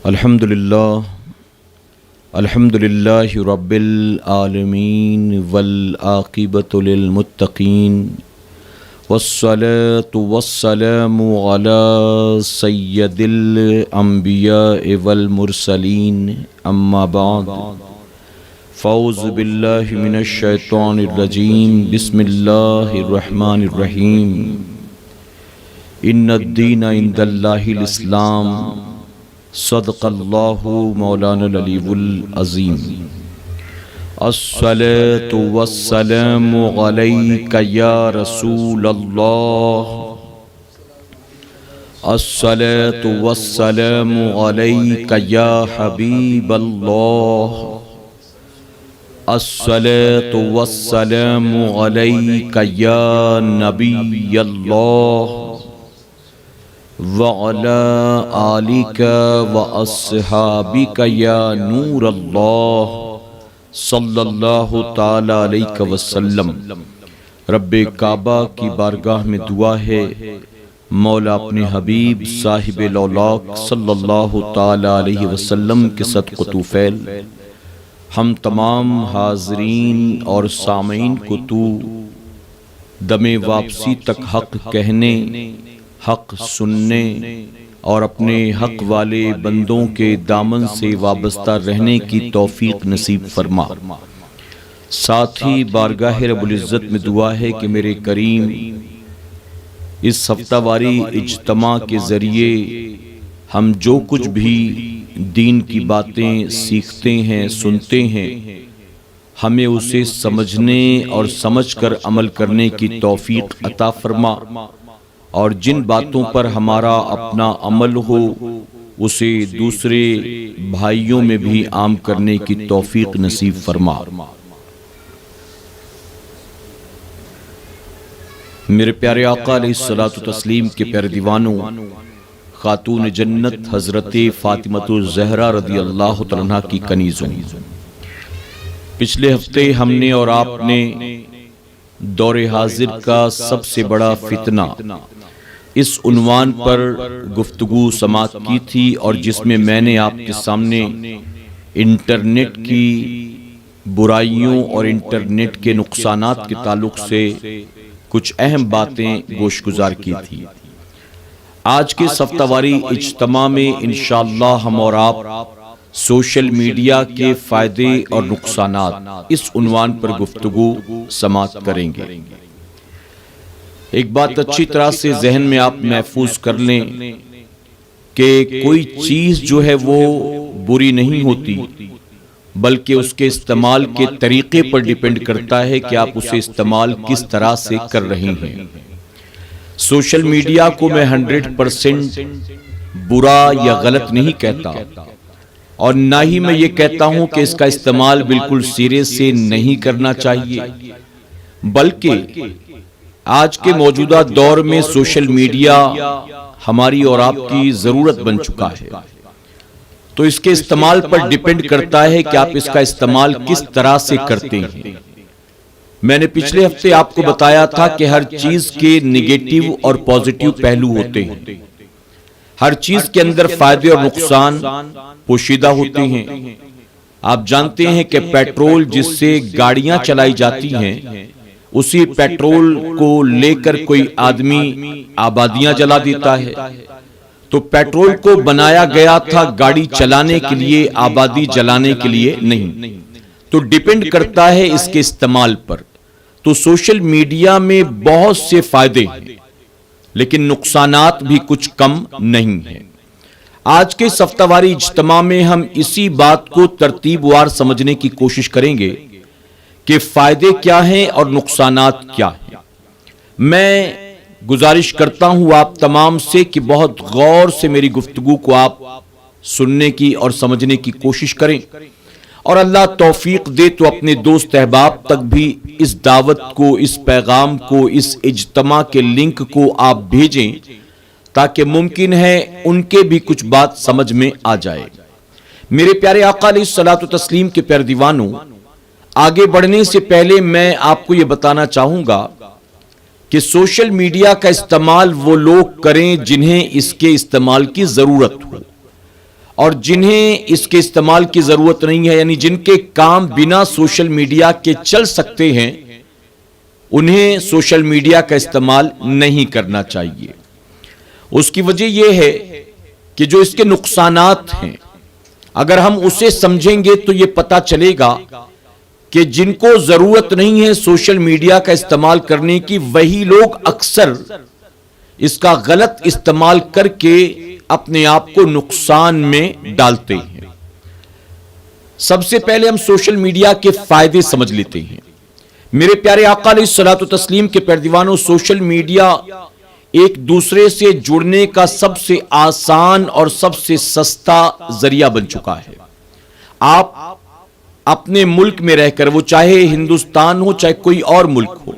الحمدللہ رب العالمین والعاقبۃ للمتقین والصلاة والسلام علی سید الانبیاء والمرسلین اما بعد فاعوذ باللہ من الشیطان الرجیم بسم اللہ الرحمن الرحیم ان الدین عند اللہ الاسلام صدق اللہ مولانا العلی العظیم الصلاۃ والسلام علیک یا رسول اللہ الصلاۃ والسلام علیک یا حبیب اللہ الصلاۃ والسلام علیک یا نبی اللہ وَعَلَىٰ آلِكَ وَأَصْحَابِكَ يَا نور اللہ صلی اللہ تعالی علیہ وسلم۔ رب کعبہ کی بارگاہ میں دعا ہے مولا اپنے حبیب صاحب لولاک صلی اللہ تعالی علیہ وسلم کے صدقہ طوفیل ہم تمام حاضرین اور سامعین کو تو دم واپسی تک حق کہنے، حق سننے اور اپنے حق والے بندوں کے دامن سے وابستہ رہنے کی توفیق نصیب فرما۔ ساتھ ہی بارگاہ رب العزت میں دعا ہے کہ میرے کریم اس ہفتہ واری اجتماع کے ذریعے ہم جو کچھ بھی دین کی باتیں سیکھتے ہیں، سنتے ہیں، ہمیں اسے سمجھنے اور سمجھ کر عمل کرنے کی توفیق عطا فرما، اور جن باتوں پر ہمارا اپنا عمل ہو اسے دوسرے بھائیوں میں بھی عام کرنے کی توفیق نصیب فرما۔ میرے پیارے آقا علیہ الصلوۃ والتسلیم کے پیارے دیوانوں، خاتون جنت حضرت فاطمہ الزہرا رضی اللہ تعالیٰ عنہا کی کنیزوں، پچھلے ہفتے ہم نے اور آپ نے دور حاضر کا سب سے بڑا فتنہ اس عنوان پر گفتگو سماعت کی تھی، اور جس میں میں نے آپ کے سامنے انٹرنیٹ کی برائیوں اور انٹرنیٹ کے نقصانات کے تعلق سے کچھ اہم باتیں گوشگزار کی تھی۔ آج کے ہفتہ واری اجتماع میں انشاءاللہ ہم اور آپ سوشل میڈیا کے فائدے اور نقصانات اس عنوان پر گفتگو سماعت کریں گے۔ ایک بات اچھی طرح سے ذہن میں آپ محفوظ کر لیں کہ کوئی چیز جو ہے وہ بری نہیں ہوتی، بلکہ اس کے استعمال کے طریقے پر ڈیپینڈ کرتا ہے کہ آپ اسے استعمال کس طرح سے کر رہے ہیں۔ سوشل میڈیا کو میں 100% برا یا غلط نہیں کہتا، اور نہ ہی میں یہ کہتا ہوں کہ اس کا استعمال بالکل سرے سے نہیں کرنا چاہیے، بلکہ آج کے موجودہ دور میں سوشل میڈیا ہماری اور آپ کی ضرورت بن چکا ہے، تو اس کے استعمال پر ڈیپینڈ کرتا ہے کہ آپ اس کا استعمال کس طرح سے کرتے ہیں۔ میں نے پچھلے ہفتے آپ کو بتایا تھا کہ ہر چیز کے نیگیٹو اور پوزیٹیو پہلو ہوتے ہیں، ہر چیز کے اندر فائدے اور نقصان پوشیدہ ہوتے ہیں۔ آپ جانتے ہیں کہ پیٹرول جس سے گاڑیاں چلائی جاتی ہیں، اسی پیٹرول کو لے کر کوئی آدمی آبادیاں جلا دیتا ہے۔ تو پیٹرول کو بنایا گیا تھا گاڑی چلانے کے لیے، آبادی جلانے کے لیے نہیں، تو ڈیپینڈ کرتا ہے اس کے استعمال پر۔ تو سوشل میڈیا میں بہت سے فائدے ہیں، لیکن نقصانات بھی کچھ کم نہیں ہیں۔ آج کے ہفتہ واری اجتماع میں ہم اسی بات کو ترتیب وار سمجھنے کی کوشش کریں گے کہ فائدے کیا ہیں اور نقصانات کیا ہیں۔ میں گزارش کرتا ہوں آپ تمام سے کہ بہت غور سے میری گفتگو کو آپ سننے کی اور سمجھنے کی کوشش کریں، اور اللہ توفیق دے تو اپنے دوست احباب تک بھی اس دعوت کو، اس پیغام کو، اس اجتماع کے لنک کو آپ بھیجیں، تاکہ ممکن ہے ان کے بھی کچھ بات سمجھ میں آ جائے۔ میرے پیارے آقا علیہ الصلوۃ والتسلیم کے پیارے دیوانوں، آگے بڑھنے سے پہلے میں آپ کو یہ بتانا چاہوں گا کہ سوشل میڈیا کا استعمال وہ لوگ کریں جنہیں اس کے استعمال کی ضرورت ہو، اور جنہیں اس کے استعمال کی ضرورت نہیں ہے، یعنی جن کے کام بنا سوشل میڈیا کے چل سکتے ہیں، انہیں سوشل میڈیا کا استعمال نہیں کرنا چاہیے۔ اس کی وجہ یہ ہے کہ جو اس کے نقصانات ہیں، اگر ہم اسے سمجھیں گے تو یہ پتہ چلے گا کہ جن کو ضرورت نہیں ہے سوشل میڈیا کا استعمال کرنے کی، وہی لوگ اکثر اس کا غلط استعمال کر کے اپنے آپ کو نقصان میں ڈالتے ہیں۔ سب سے پہلے ہم سوشل میڈیا کے فائدے سمجھ لیتے ہیں۔ میرے پیارے آقا علیہ الصلوۃ والتسلیم کے پیروانوں، سوشل میڈیا ایک دوسرے سے جڑنے کا سب سے آسان اور سب سے سستا ذریعہ بن چکا ہے۔ آپ اپنے ملک میں رہ کر، وہ چاہے ہندوستان ہو چاہے کوئی اور ملک ہو،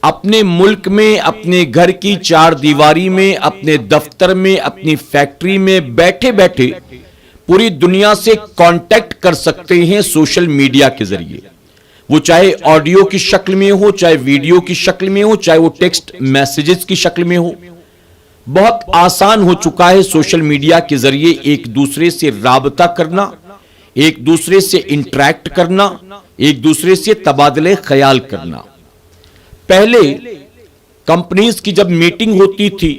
اپنے ملک میں، اپنے گھر کی چار دیواری میں، اپنے دفتر میں، اپنی فیکٹری میں بیٹھے بیٹھے پوری دنیا سے کانٹیکٹ کر سکتے ہیں سوشل میڈیا کے ذریعے۔ وہ چاہے آڈیو کی شکل میں ہو، چاہے ویڈیو کی شکل میں ہو، چاہے وہ ٹیکسٹ میسیجز کی شکل میں ہو۔ بہت آسان ہو چکا ہے سوشل میڈیا کے ذریعے ایک دوسرے سے رابطہ کرنا، ایک دوسرے سے انٹریکٹ کرنا، ایک دوسرے سے تبادلہ خیال کرنا۔ پہلے کمپنیز کی جب میٹنگ ہوتی تھی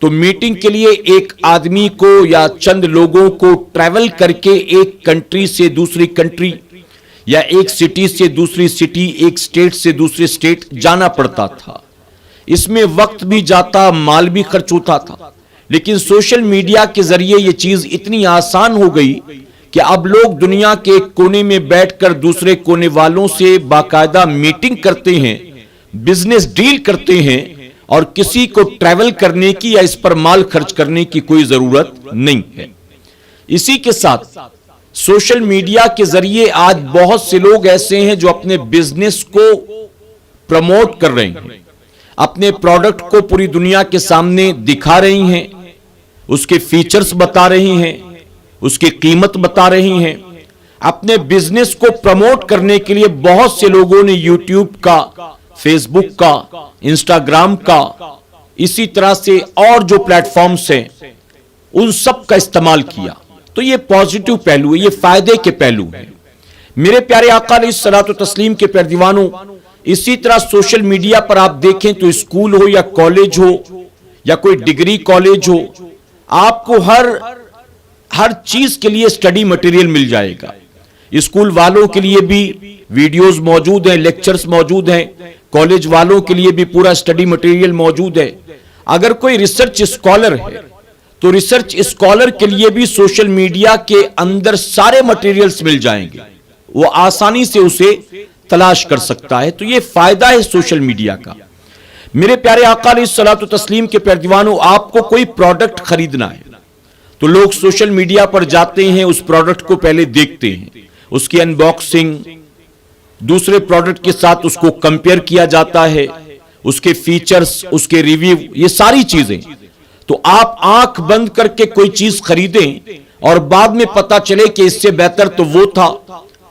تو میٹنگ کے لیے ایک آدمی کو یا چند لوگوں کو ٹریول کر کے ایک کنٹری سے دوسری کنٹری یا ایک سٹی سے دوسری سٹی، ایک سٹیٹ سے دوسری سٹیٹ جانا پڑتا تھا۔ اس میں وقت بھی جاتا، مال بھی خرچ ہوتا تھا۔ لیکن سوشل میڈیا کے ذریعے یہ چیز اتنی آسان ہو گئی کہ اب لوگ دنیا کے ایک کونے میں بیٹھ کر دوسرے کونے والوں سے باقاعدہ میٹنگ کرتے ہیں، بزنس ڈیل کرتے ہیں، اور کسی کو ٹریول کرنے کی یا اس پر مال خرچ کرنے کی کوئی ضرورت نہیں ہے۔ اسی کے ساتھ سوشل میڈیا کے ذریعے آج بہت سے لوگ ایسے ہیں جو اپنے بزنس کو پروموٹ کر رہے ہیں، اپنے پروڈکٹ کو پوری دنیا کے سامنے دکھا رہی ہیں، اس کے فیچرز بتا رہی ہیں، اس کی قیمت بتا رہی ہیں۔ اپنے بزنس کو پروموٹ کرنے کے لیے بہت سے لوگوں نے یوٹیوب کا، فیس بک کا، انسٹاگرام کا، اسی طرح سے اور جو پلیٹ فارمز ہیں ان سب کا استعمال کیا۔ تو یہ پازیٹیو پہلو ہے، یہ فائدے کے پہلو ہیں۔ میرے پیارے آقا علیہ الصلوۃ والتسلیم کے پیروانوں، اسی طرح سوشل میڈیا پر آپ دیکھیں تو اسکول ہو یا کالج ہو یا کوئی ڈگری کالج ہو، آپ کو ہر چیز کے لیے سٹڈی مٹیریل مل جائے گا۔ اسکول والوں کے لیے بھی ویڈیوز موجود ہیں، لیکچرز موجود ہیں، کالج والوں کے لیے بھی پورا سٹڈی مٹیریل موجود ہے۔ اگر کوئی ریسرچ اسکالر ہے تو ریسرچ اسکالر کے لیے بھی سوشل میڈیا کے اندر سارے مٹیریلز مل جائیں گے، وہ آسانی سے اسے تلاش کر سکتا ہے۔ تو یہ فائدہ ہے سوشل میڈیا کا۔ میرے پیارے آقا علیہ الصلوۃ والتسلیم کے پیروانوں، آپ کو کوئی پروڈکٹ خریدنا ہے تو لوگ سوشل میڈیا پر جاتے ہیں، اس پروڈکٹ کو پہلے دیکھتے ہیں، اس کی ان باکسنگ، دوسرے پروڈکٹ کے ساتھ اس کو کمپیئر کیا جاتا ہے، اس کے فیچرز، اس کے ریویو، یہ ساری چیزیں۔ تو آپ آنکھ بند کر کے کوئی چیز خریدیں اور بعد میں پتا چلے کہ اس سے بہتر تو وہ تھا،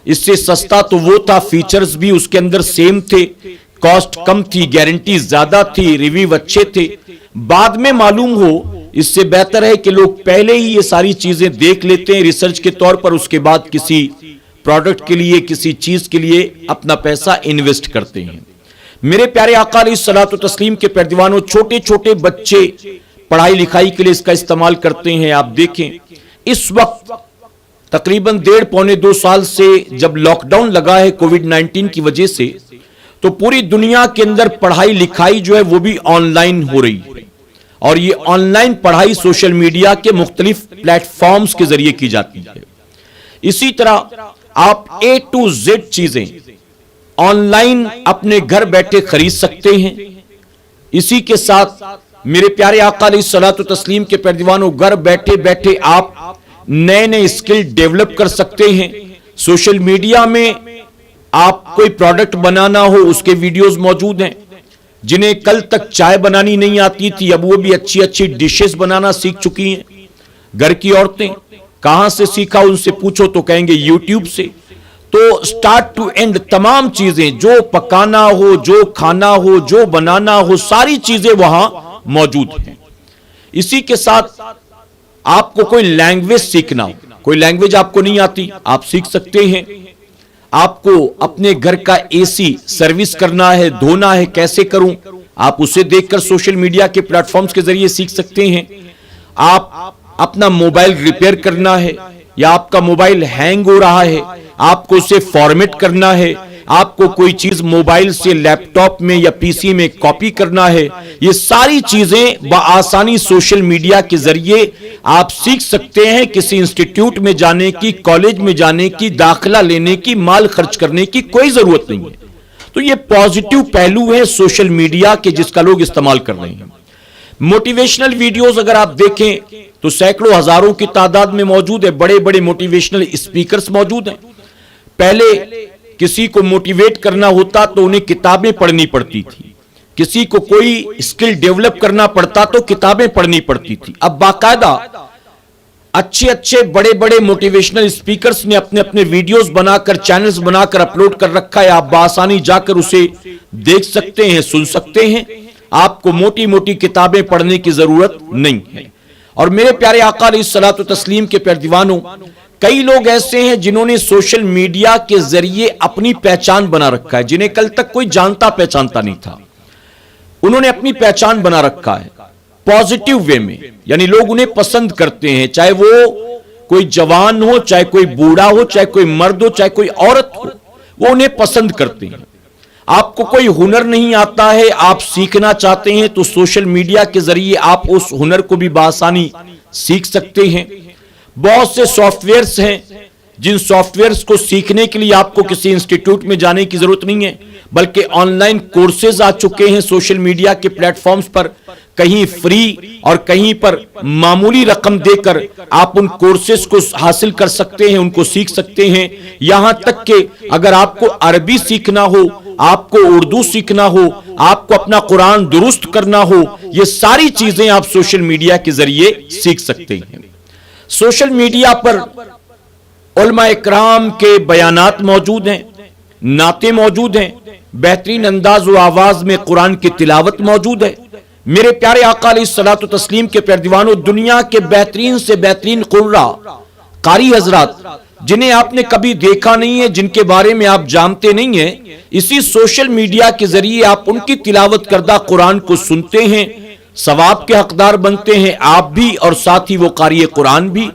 اس سے سستا تو وہ تھا، فیچرز بھی اس کے اندر سیم تھے، کاسٹ کم تھی، گارنٹی زیادہ تھی، ریویو اچھے تھے، بعد میں معلوم ہو، اس سے بہتر ہے کہ لوگ پہلے ہی یہ ساری چیزیں دیکھ لیتے ہیں ریسرچ کے طور پر، اس کے بعد کسی پروڈکٹ کے لیے، کسی چیز کے لیے اپنا پیسہ انویسٹ کرتے ہیں۔ میرے پیارے آقا علیہ الصلوۃ والتسلیم کے پیروانوں، چھوٹے چھوٹے بچے پڑھائی لکھائی کے لیے اس کا استعمال کرتے ہیں۔ آپ دیکھیں اس وقت تقریباً 1.5-2 سال سے جب لاک ڈاؤن لگا ہے کووڈ 19 کی وجہ سے، تو پوری دنیا کے اندر پڑھائی لکھائی جو ہے وہ بھی آن لائن ہو رہی ہے، اور یہ آن لائن پڑھائی سوشل میڈیا کے مختلف پلیٹ فارمز کے ذریعے کی جاتی ہے۔ اسی طرح آپ A to Z چیزیں آن لائن اپنے گھر بیٹھے خرید سکتے ہیں۔ اسی کے ساتھ میرے پیارے آقا علیہ الصلوۃ والتسلیم کے پیروانوں، گھر بیٹھے بیٹھے آپ نئے نئے اسکل ڈیولپ کر سکتے ہیں۔ سوشل میڈیا میں آپ کوئی پروڈکٹ بنانا ہو، اس کے ویڈیوز موجود ہیں۔ جنہیں کل تک چائے بنانی نہیں آتی تھی، اب وہ بھی اچھی اچھی ڈشز بنانا سیکھ چکی ہیں۔ گھر کی عورتیں کہاں سے سیکھا، ان سے پوچھو تو کہیں گے یوٹیوب سے۔ تو سٹارٹ ٹو اینڈ تمام چیزیں، جو پکانا ہو، جو کھانا ہو، جو بنانا ہو، ساری چیزیں وہاں موجود ہیں۔ اسی کے ساتھ آپ کو کوئی لینگویج سیکھنا ہو, کوئی لینگویج آپ کو نہیں آتی, آپ سیکھ سکتے ہیں. آپ کو اپنے گھر کا اے سی سروس کرنا ہے, دھونا ہے, کیسے کروں, آپ اسے دیکھ کر سوشل میڈیا کے پلیٹ فارمز کے ذریعے سیکھ سکتے ہیں. آپ اپنا موبائل ریپیئر کرنا ہے, یا آپ کا موبائل ہینگ ہو رہا ہے, آپ کو اسے فارمیٹ کرنا ہے, آپ کو کوئی چیز موبائل سے لیپ ٹاپ میں یا پی سی میں کاپی کرنا ہے, یہ ساری چیزیں بآسانی سوشل میڈیا کے ذریعے آپ سیکھ سکتے ہیں. کسی انسٹیٹیوٹ میں جانے کی, کالج میں جانے کی, داخلہ لینے کی, مال خرچ کرنے کی کوئی ضرورت نہیں ہے. تو یہ پازیٹیو پہلو ہے سوشل میڈیا کے جس کا لوگ استعمال کر رہے ہیں. موٹیویشنل ویڈیوز اگر آپ دیکھیں تو سینکڑوں ہزاروں کی تعداد میں موجود ہے. بڑے بڑے موٹیویشنل اسپیکرز موجود ہیں. پہلے کسی کو موٹیویٹ کرنا ہوتا تو انہیں کتابیں پڑھنی پڑتی تھی, کسی کو کوئی اسکل ڈیولپ کرنا پڑتا تو کتابیں پڑھنی پڑتی تھی. اب باقاعدہ اچھے بڑے بڑے موٹیویشنل اسپیکرز نے اپنے اپنے ویڈیوز بنا کر, چینلز بنا کر اپلوڈ کر رکھا ہے. آپ بآسانی جا کر اسے دیکھ سکتے ہیں, سن سکتے ہیں. آپ کو موٹی موٹی کتابیں پڑھنے کی ضرورت نہیں ہے. اور میرے پیارے آقا علیہ الصلوۃ والتسلیم کے پیارے دیوانوں, کئی لوگ ایسے ہیں جنہوں نے سوشل میڈیا کے ذریعے اپنی پہچان بنا رکھا ہے, جنہیں کل تک کوئی جانتا پہچانتا نہیں تھا. انہوں نے اپنی پہچان بنا رکھا ہے پازیٹیو وے میں, یعنی لوگ انہیں پسند کرتے ہیں, چاہے وہ کوئی جوان ہو, چاہے کوئی بوڑھا ہو, چاہے کوئی مرد ہو, چاہے کوئی عورت ہو, وہ انہیں پسند کرتے ہیں. آپ کو کوئی ہنر نہیں آتا ہے, آپ سیکھنا چاہتے ہیں تو سوشل میڈیا کے ذریعے آپ اس ہنر کو بھی بآسانی سیکھ سکتے ہیں. بہت سے سافٹ ویئرز ہیں جن سافٹ ویئرز کو سیکھنے کے لیے آپ کو کسی انسٹیٹیوٹ میں جانے کی ضرورت نہیں ہے, بلکہ آن لائن کورسز آ چکے ہیں سوشل میڈیا کے پلیٹ فارمز پر. کہیں فری اور کہیں پر معمولی رقم دے کر آپ ان کورسز کو حاصل کر سکتے ہیں, ان کو سیکھ سکتے ہیں. یہاں تک کہ اگر آپ کو عربی سیکھنا ہو, آپ کو اردو سیکھنا ہو, آپ کو اپنا قرآن درست کرنا ہو, یہ ساری چیزیں آپ سوشل میڈیا کے ذریعے سیکھ سکتے ہیں. سوشل میڈیا پر علماء اکرام کے بیانات موجود ہیں, نعتیں موجود ہیں, بہترین انداز و آواز میں قرآن کی تلاوت موجود ہے. میرے پیارے آقا علیہ الصلوۃ والتسلیم کے پیارے دیوانوں, دنیا کے بہترین سے بہترین قراء, قاری حضرات جنہیں آپ نے کبھی دیکھا نہیں ہے, جن کے بارے میں آپ جانتے نہیں ہیں, اسی سوشل میڈیا کے ذریعے آپ ان کی تلاوت کردہ قرآن کو سنتے ہیں, ثواب کے حقدار بنتے ہیں آپ بھی اور ساتھ ہی وہ قاری قرآن بھی.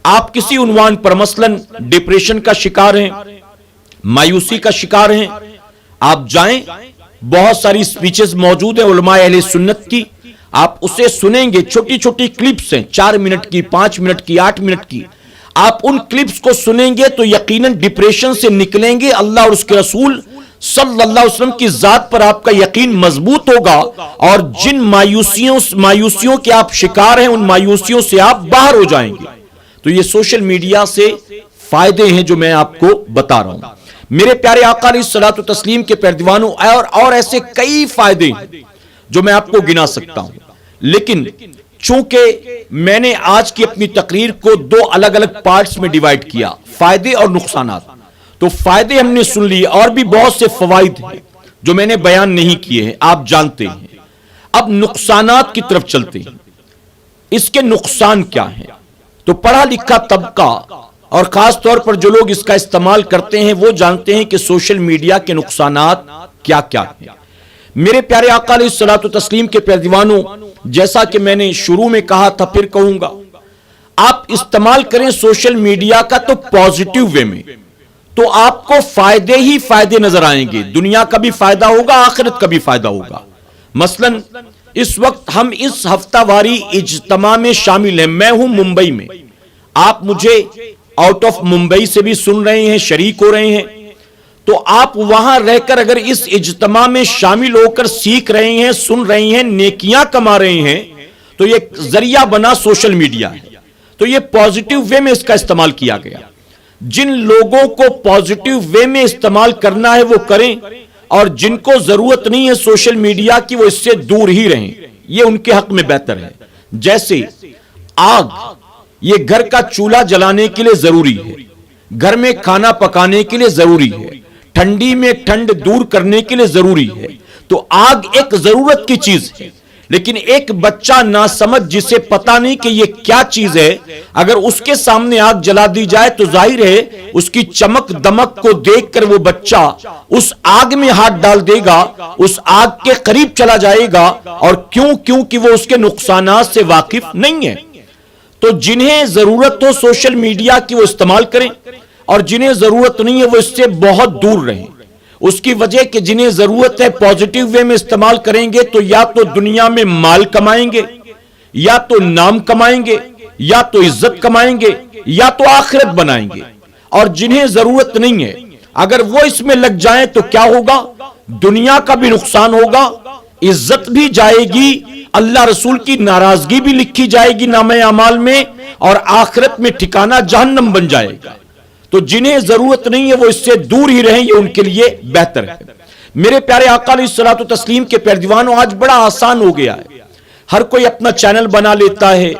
آپ کسی عنوان پر مثلاً ڈپریشن کا شکار ہیں, مایوسی کا شکار ہیں, آپ جائیں, بہت ساری سپیچز موجود ہیں علماء اہل سنت کی, آپ اسے سنیں گے. چھوٹی چھوٹی کلپس ہیں, 4 منٹ کی, 5 منٹ کی, 8 منٹ کی. آپ ان کلپس کو سنیں گے تو یقیناً ڈپریشن سے نکلیں گے. اللہ اور اس کے رسول صلی اللہ علیہ وسلم کی ذات پر آپ کا یقین مضبوط ہوگا, اور جن مایوسیوں کے آپ شکار ہیں, ان مایوسیوں سے آپ باہر ہو جائیں گے. تو یہ سوشل میڈیا سے فائدے ہیں جو میں آپ کو بتا رہا ہوں. میرے پیارے آقا علیہ الصلوۃ والتسلیم کے پیارے دیوانوں, اور ایسے کئی فائدے ہیں جو میں آپ کو گنا سکتا ہوں, لیکن چونکہ میں نے آج کی اپنی تقریر کو 2 الگ الگ پارٹس میں ڈیوائیڈ کیا, فائدے اور نقصانات, تو فائدے ہم نے سن لیے, اور بھی بہت سے فوائد ہیں جو میں نے بیان نہیں کیے ہیں, آپ جانتے ہیں. اب نقصانات کی طرف چلتے ہیں. اس کے نقصان کیا ہیں؟ تو پڑھا لکھا طبقہ اور خاص طور پر جو لوگ اس کا استعمال کرتے ہیں وہ جانتے ہیں کہ سوشل میڈیا کے نقصانات کیا کیا ہیں. میرے پیارے آقا علیہ الصلوۃ والتسلیم کے پیارے دیوانوں, جیسا کہ میں نے شروع میں کہا تھا, پھر کہوں گا, آپ استعمال کریں سوشل میڈیا کا تو پازیٹیو وے میں, تو آپ کو فائدے ہی فائدے نظر آئیں گے. دنیا کا بھی فائدہ ہوگا, آخرت کا بھی فائدہ ہوگا. مثلاً اس وقت ہم اس ہفتہ واری اجتماع میں شامل ہیں. میں ہوں ممبئی میں, آپ مجھے آؤٹ آف ممبئی سے بھی سن رہے ہیں, شریک ہو رہے ہیں. تو آپ وہاں رہ کر اگر اس اجتماع میں شامل ہو کر سیکھ رہے ہیں, سن رہے ہیں, نیکیاں کما رہے ہیں, تو یہ ذریعہ بنا سوشل میڈیا ہے. تو یہ پازیٹیو وے میں اس کا استعمال کیا گیا. جن لوگوں کو پازیٹیو وے میں استعمال کرنا ہے وہ کریں, اور جن کو ضرورت نہیں ہے سوشل میڈیا کی وہ اس سے دور ہی رہیں, یہ ان کے حق میں بہتر ہے. جیسے آگ, یہ گھر کا چولہا جلانے کے لیے ضروری ہے, گھر میں کھانا پکانے کے لیے ضروری ہے, ٹھنڈی میں ٹھنڈ دور کرنے کے لیے ضروری ہے. تو آگ ایک ضرورت کی چیز ہے, لیکن ایک بچہ ناسمجھ جسے پتا نہیں کہ یہ کیا چیز ہے، اگر اس کے سامنے آگ جلا دی جائے تو ظاہر ہے اس کی چمک دمک کو دیکھ کر وہ بچہ اس آگ میں ہاتھ ڈال دے گا، اس آگ کے قریب چلا جائے گا، اور کیونکہ وہ اس کے نقصانات سے واقف نہیں ہے۔ تو جنہیں ضرورت ہو سوشل میڈیا کی وہ استعمال کریں، اور جنہیں ضرورت نہیں ہے وہ اس سے بہت دور رہیں۔ اس کی وجہ کہ جنہیں ضرورت ہے پوزیٹیو وے میں استعمال کریں گے تو یا تو دنیا میں مال کمائیں گے، یا تو نام کمائیں گے، یا تو عزت کمائیں گے، یا تو آخرت بنائیں گے۔ اور جنہیں ضرورت نہیں ہے اگر وہ اس میں لگ جائیں تو کیا ہوگا؟ دنیا کا بھی نقصان ہوگا، عزت بھی جائے گی، اللہ رسول کی ناراضگی بھی لکھی جائے گی نامہ اعمال میں، اور آخرت میں ٹھکانہ جہنم بن جائے گا۔ تو جنہیں ضرورت نہیں ہے وہ اس سے دور ہی رہیں، یہ ان کے لیے بہتر ہے۔ میرے پیارے آقا علیہ الصلوۃ والتسلیم کے پیروانوں، آج بڑا آسان ہو گیا ہے، ہر کوئی اپنا چینل بنا لیتا ہے،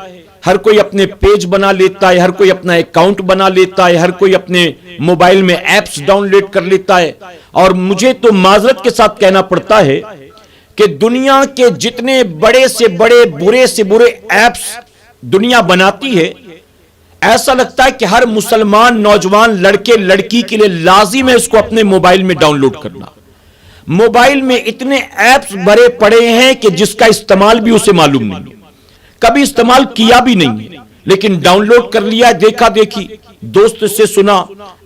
ہر کوئی اپنے پیج بنا لیتا ہے، ہر کوئی اپنا اکاؤنٹ بنا لیتا ہے، ہر کوئی اپنے موبائل میں ایپس ڈاؤن لوڈ کر لیتا ہے۔ اور مجھے تو معذرت کے ساتھ کہنا پڑتا ہے کہ دنیا کے جتنے بڑے سے بڑے برے سے برے ایپس دنیا بناتی ہے، ایسا لگتا ہے کہ ہر مسلمان نوجوان لڑکے لڑکی کے لیے لازم ہے اس کو اپنے موبائل میں ڈاؤن لوڈ کرنا۔ موبائل میں اتنے ایپس بھرے پڑے ہیں کہ جس کا استعمال بھی اسے معلوم نہیں، کبھی استعمال کیا بھی نہیں، لیکن ڈاؤن لوڈ کر لیا، دیکھا دیکھی، دوست سے سنا،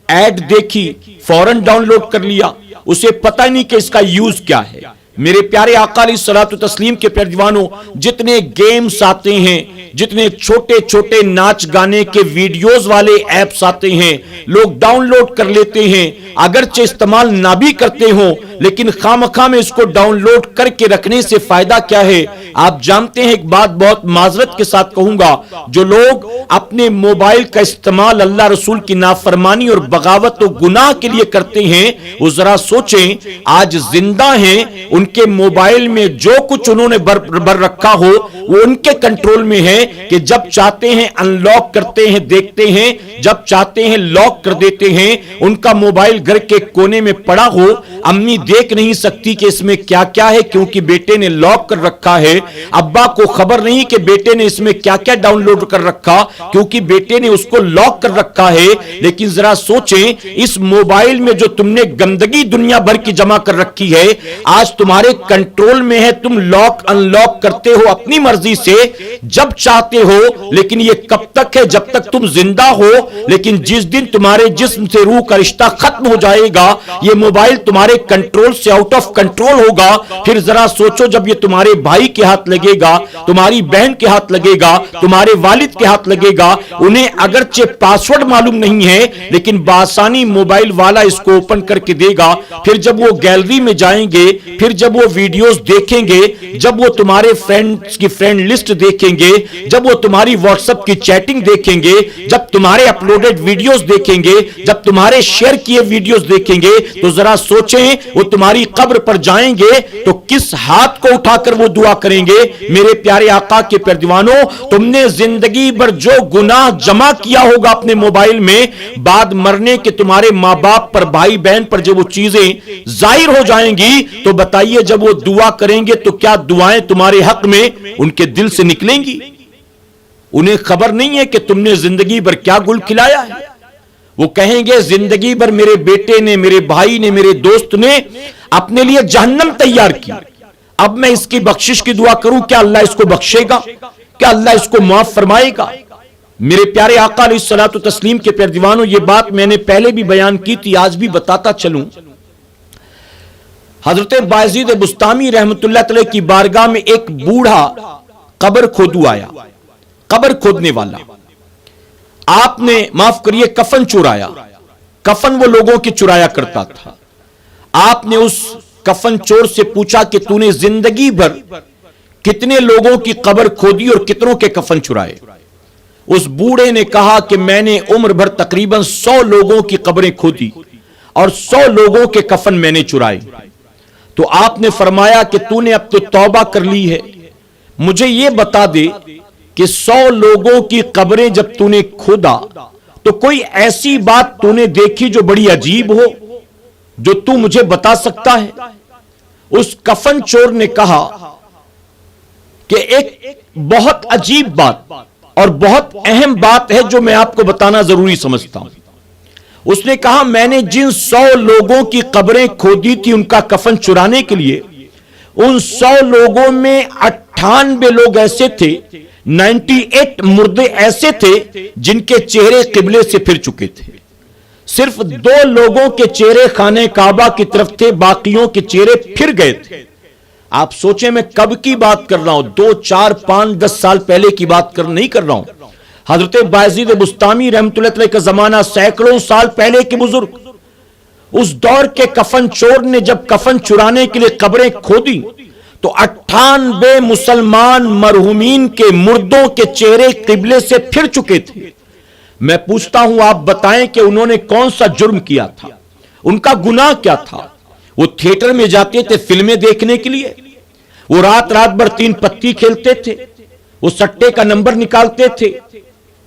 ایڈ دیکھی، فوراً ڈاؤن لوڈ کر لیا، اسے پتہ نہیں کہ اس کا یوز کیا ہے۔ میرے پیارے آقا علیہ الصلوۃ والتسلیم کے پیروانوں، جتنے گیمز آتے ہیں، جتنے چھوٹے چھوٹے ناچ گانے کے ویڈیوز والے ایپس آتے ہیں، لوگ ڈاؤن لوڈ کر لیتے ہیں، اگرچہ استعمال نہ بھی کرتے ہوں، لیکن خامخواہ میں اس کو ڈاؤن لوڈ کر کے رکھنے سے فائدہ کیا ہے؟ آپ جانتے ہیں، ایک بات بہت معذرت کے ساتھ کہوں گا، جو لوگ اپنے موبائل کا استعمال اللہ رسول کی نافرمانی اور بغاوت و گناہ کے لیے کرتے ہیں، وہ ذرا سوچیں، آج زندہ ہیں، ان کے موبائل میں جو کچھ انہوں نے بر رکھا ہو وہ ان کے کنٹرول میں ہے، کہ جب چاہتے ہیں ان لاک کرتے ہیں، دیکھتے ہیں، جب چاہتے ہیں لاک کر دیتے ہیں۔ ان کا موبائل گھر کے کونے میں پڑا ہو، امی دیکھ نہیں سکتی کہ اس میں کیا کیا ہے، کیونکہ بیٹے نے لاک کر رکھا ہے، ابا کو خبر نہیں کہ بیٹے نے اس میں کیا کیا ڈاؤن لوڈ کر رکھا، کیونکہ بیٹے نے اس کو لاک کر رکھا ہے۔ لیکن ذرا سوچیں، اس موبائل میں جو تم نے گندگی دنیا بھر کی جمع کر رکھی ہے، آج تمہارے کنٹرول میں ہے، تم لاک ان لاک کرتے ہو اپنی مرضی سے جب چاہتے ہو، لیکن یہ کب تک ہے؟ جب تک تم زندہ ہو، لیکن جس دن تمہارے جسم سے روح کا رشتہ ختم ہو جائے گا، یہ موبائل تمہارے کنٹرول سے آؤٹ آف کنٹرول ہوگا۔ پھر ذرا سوچو، جب یہ تمہارے بھائی کے ہاتھ لگے گا، تمہاری بہن کے ہاتھ لگے گا، تمہارے والد کے ہاتھ لگے گا، انہیں اگرچہ پاسورڈ معلوم نہیں ہے، لیکن بآسانی موبائل والا اس کو اوپن کر کے دے گا۔ پھر جب وہ گیلری میں جائیں گے، پھر جب وہ ویڈیوز دیکھیں گے، جب وہ تمہارے فرینڈز کی فرینڈ لسٹ دیکھیں گے، جب وہ تمہاری واٹس ایپ کی چیٹنگ دیکھیں گے، جب تمہارے اپلوڈڈ ویڈیوز دیکھیں گے، جب تمہارے شیئر کیے ویڈیوز دیکھیں گے، تو ذرا سوچیں، وہ تمہاری قبر پر جائیں گے تو کس ہاتھ کو اٹھا کر وہ دعا کریں گے؟ میرے پیارے آقا کے پیروانوں، تم نے زندگی بھر جو گناہ جمع کیا ہوگا اپنے موبائل میں، بعد مرنے کے تمہارے ماں باپ پر، بھائی بہن پر جب وہ چیزیں ظاہر ہو جائیں گی تو بتائیے، جب وہ دعا کریں گے تو کیا دعائیں تمہارے حق میں ان کے دل سے نکلیں گی؟ انہیں خبر نہیں ہے کہ تم نے زندگی بھر کیا گل کھلایا ہے۔ وہ کہیں گے، زندگی بھر میرے بیٹے نے، میرے بھائی نے، میرے دوست نے اپنے لیے جہنم تیار کی، اب میں اس کی بخشش کی دعا کروں، کیا اللہ اس کو بخشے گا؟ کیا اللہ اس کو معاف فرمائے گا؟ میرے پیارے آقا علیہ الصلوۃ والتسلیم کے پیروانوں، یہ بات میں نے پہلے بھی بیان کی تھی، آج بھی بتاتا چلوں۔ حضرت بایزید بسطامی رحمت اللہ تعالی کی بارگاہ میں ایک بوڑھا قبر کھودو آیا، قبر کھودنے والا۔ آپ نے، معاف کریے، کفن چرایا۔ کفن وہ لوگوں کی چرایا کرتا تھا۔ آپ نے اس کفن چور سے پوچھا کہ تو نے زندگی بھر کتنے لوگوں کی قبر کھودی اور کتنوں کے کفن چرائے؟ اس بوڑھے نے کہا کہ میں نے عمر بھر تقریباً 100 لوگوں کی قبریں کھودی اور 100 لوگوں کے کفن میں نے چرائے۔ تو آپ نے فرمایا کہ تو نے اب تو توبہ کر لی ہے، مجھے یہ بتا دے کہ 100 لوگوں کی قبریں جب تو نے کھودا تو کوئی ایسی بات تو نے دیکھی جو بڑی عجیب ہو، جو تو مجھے بتا سکتا ہے؟ اس کفن چور نے کہا کہ ایک بہت عجیب بات اور بہت اہم بات ہے جو میں آپ کو بتانا ضروری سمجھتا ہوں. اس نے کہا میں نے جن 100 لوگوں کی قبریں کھودی تھی ان کا کفن چرانے کے لیے، ان 100 لوگوں میں 98 لوگ ایسے تھے، 98 مردے ایسے تھے جن کے چہرے قبلے سے پھر چکے تھے. صرف 2 لوگوں کے چہرے خانہ کعبہ کی طرف تھے، باقیوں کے چہرے پھر گئے تھے. آپ سوچیں میں کب کی بات کر رہا ہوں، 2 4 5 10 سال پہلے کی بات نہیں کر رہا ہوں. حضرت بایزید بستامی رحمۃ اللہ علیہ کا زمانہ، سینکڑوں سال پہلے کے بزرگ، اس دور کے کفن چور نے جب کفن چرانے کے لیے قبریں کھودی تو 98 مسلمان مرحومین کے مردوں کے چہرے قبلے سے پھر چکے تھے. میں پوچھتا ہوں آپ بتائیں کہ انہوں نے کون سا جرم کیا تھا، ان کا گناہ کیا تھا؟ وہ تھیٹر میں جاتے تھے فلمیں دیکھنے کے لیے، وہ رات رات بھر 3 پتی کھیلتے تھے، وہ سٹے کا نمبر نکالتے تھے.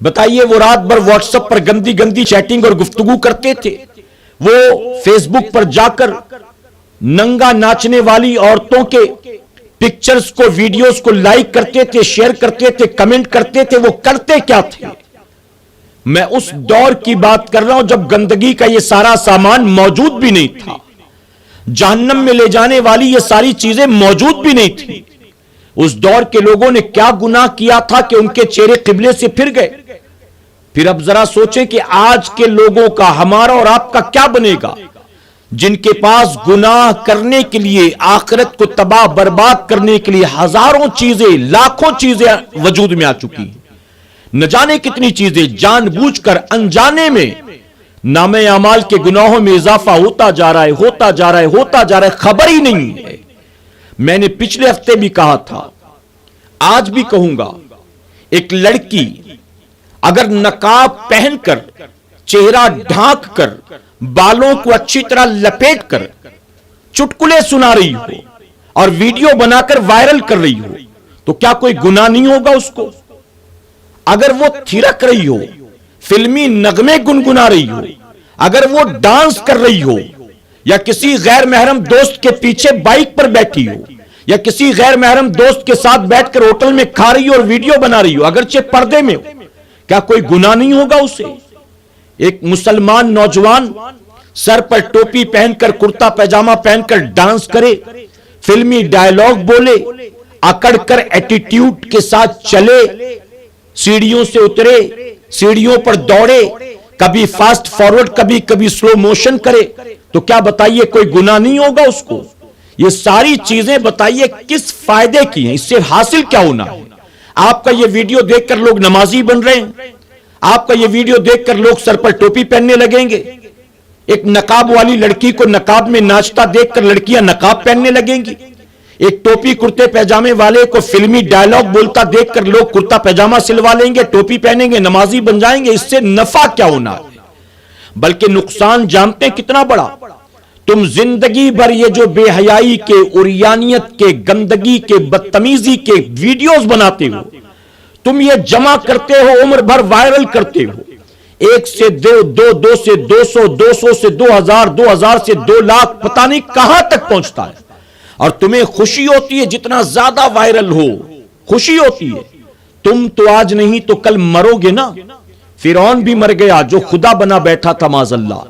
بتائیے وہ رات بھر واٹس ایپ پر گندی گندی چیٹنگ اور گفتگو کرتے تھے، وہ فیس بک پر جا کر ننگا ناچنے والی عورتوں کے پکچرز کو، ویڈیوز کو لائک کرتے تھے، شیئر کرتے تھے، کمنٹ کرتے تھے. وہ کرتے کیا تھے؟ میں اس دور کی بات کر رہا ہوں جب گندگی کا یہ سارا سامان موجود بھی نہیں تھا، جہنم میں لے جانے والی یہ ساری چیزیں موجود بھی نہیں تھی. اس دور کے لوگوں نے کیا گناہ کیا تھا کہ ان کے چہرے قبلے سے پھر گئے؟ پھر اب ذرا سوچیں کہ آج کے لوگوں کا، ہمارا اور آپ کا کیا بنے گا، جن کے پاس گناہ کرنے کے لیے، آخرت کو تباہ برباد کرنے کے لیے ہزاروں چیزیں، لاکھوں چیزیں وجود میں آ چکی ہیں. نہ جانے کتنی چیزیں جان بوجھ کر انجانے میں نامہ اعمال کے گناہوں میں اضافہ ہوتا جا رہا ہے، ہوتا جا رہا ہے، ہوتا جا رہا ہے، خبر ہی نہیں ہے. میں نے پچھلے ہفتے بھی کہا تھا، آج بھی کہوں گا، ایک لڑکی اگر نقاب پہن کر، چہرہ ڈھانک کر، بالوں کو اچھی طرح لپیٹ کر چٹکلے سنا رہی ہو اور ویڈیو بنا کر وائرل کر رہی ہو تو کیا کوئی گناہ نہیں ہوگا اس کو؟ اگر وہ تھرک رہی ہو، فلمی نغمے گنگنا رہی ہو، اگر وہ ڈانس کر رہی ہو، یا کسی غیر محرم دوست کے پیچھے بائک پر بیٹھی ہو، یا کسی غیر محرم دوست کے ساتھ بیٹھ کر ہوٹل میں کھا رہی ہو اور ویڈیو بنا رہی ہو، اگرچہ پردے میں ہو، کیا کوئی گناہ نہیں ہوگا اسے؟ ایک مسلمان نوجوان سر پر ٹوپی پہن کر، کرتا پیجامہ پہن کر ڈانس کرے، فلمی ڈائیلاگ بولے، اکڑ کر ایٹیٹیوڈ کے ساتھ چلے، سیڑھیوں سے اترے، سیڑھیوں پر دوڑے، کبھی فاسٹ فارورڈ کبھی سلو موشن کرے، تو کیا بتائیے کوئی گناہ نہیں ہوگا اس کو؟ یہ ساری چیزیں بتائیے کس فائدے کی ہیں، اس سے حاصل کیا ہونا ہے؟ آپ کا یہ ویڈیو دیکھ کر لوگ نمازی بن رہے ہیں، آپ کا یہ ویڈیو دیکھ کر لوگ سر پر ٹوپی پہننے لگیں گے، ایک نقاب والی لڑکی کو نقاب میں ناچتا دیکھ کر لڑکیاں نقاب پہننے لگیں گی، ایک ٹوپی کرتے پیجامے والے کو فلمی ڈائیلاگ بولتا دیکھ کر لوگ کرتا پیجامہ سلوا لیں گے، ٹوپی پہنیں گے، نمازی بن جائیں گے. اس سے نفع کیا ہونا ہے؟ بلکہ نقصان جانتے کتنا بڑا. تم زندگی بھر یہ جو بے حیائی کے، عریانیت کے، گندگی کے، بدتمیزی کے ویڈیوز بناتے ہو، تم یہ جمع کرتے ہو، عمر بھر وائرل کرتے ہو، 1 سے 2، 2 سے 200، 200 سے 2000، 2000 سے 2 لاکھ، پتہ نہیں کہاں تک پہنچتا ہے. اور تمہیں خوشی ہوتی ہے جتنا زیادہ وائرل ہو، خوشی ہوتی ہے. تم تو آج نہیں تو کل مرو گے نا. فرعون بھی مر گیا جو خدا بنا بیٹھا تھا معاذ اللہ.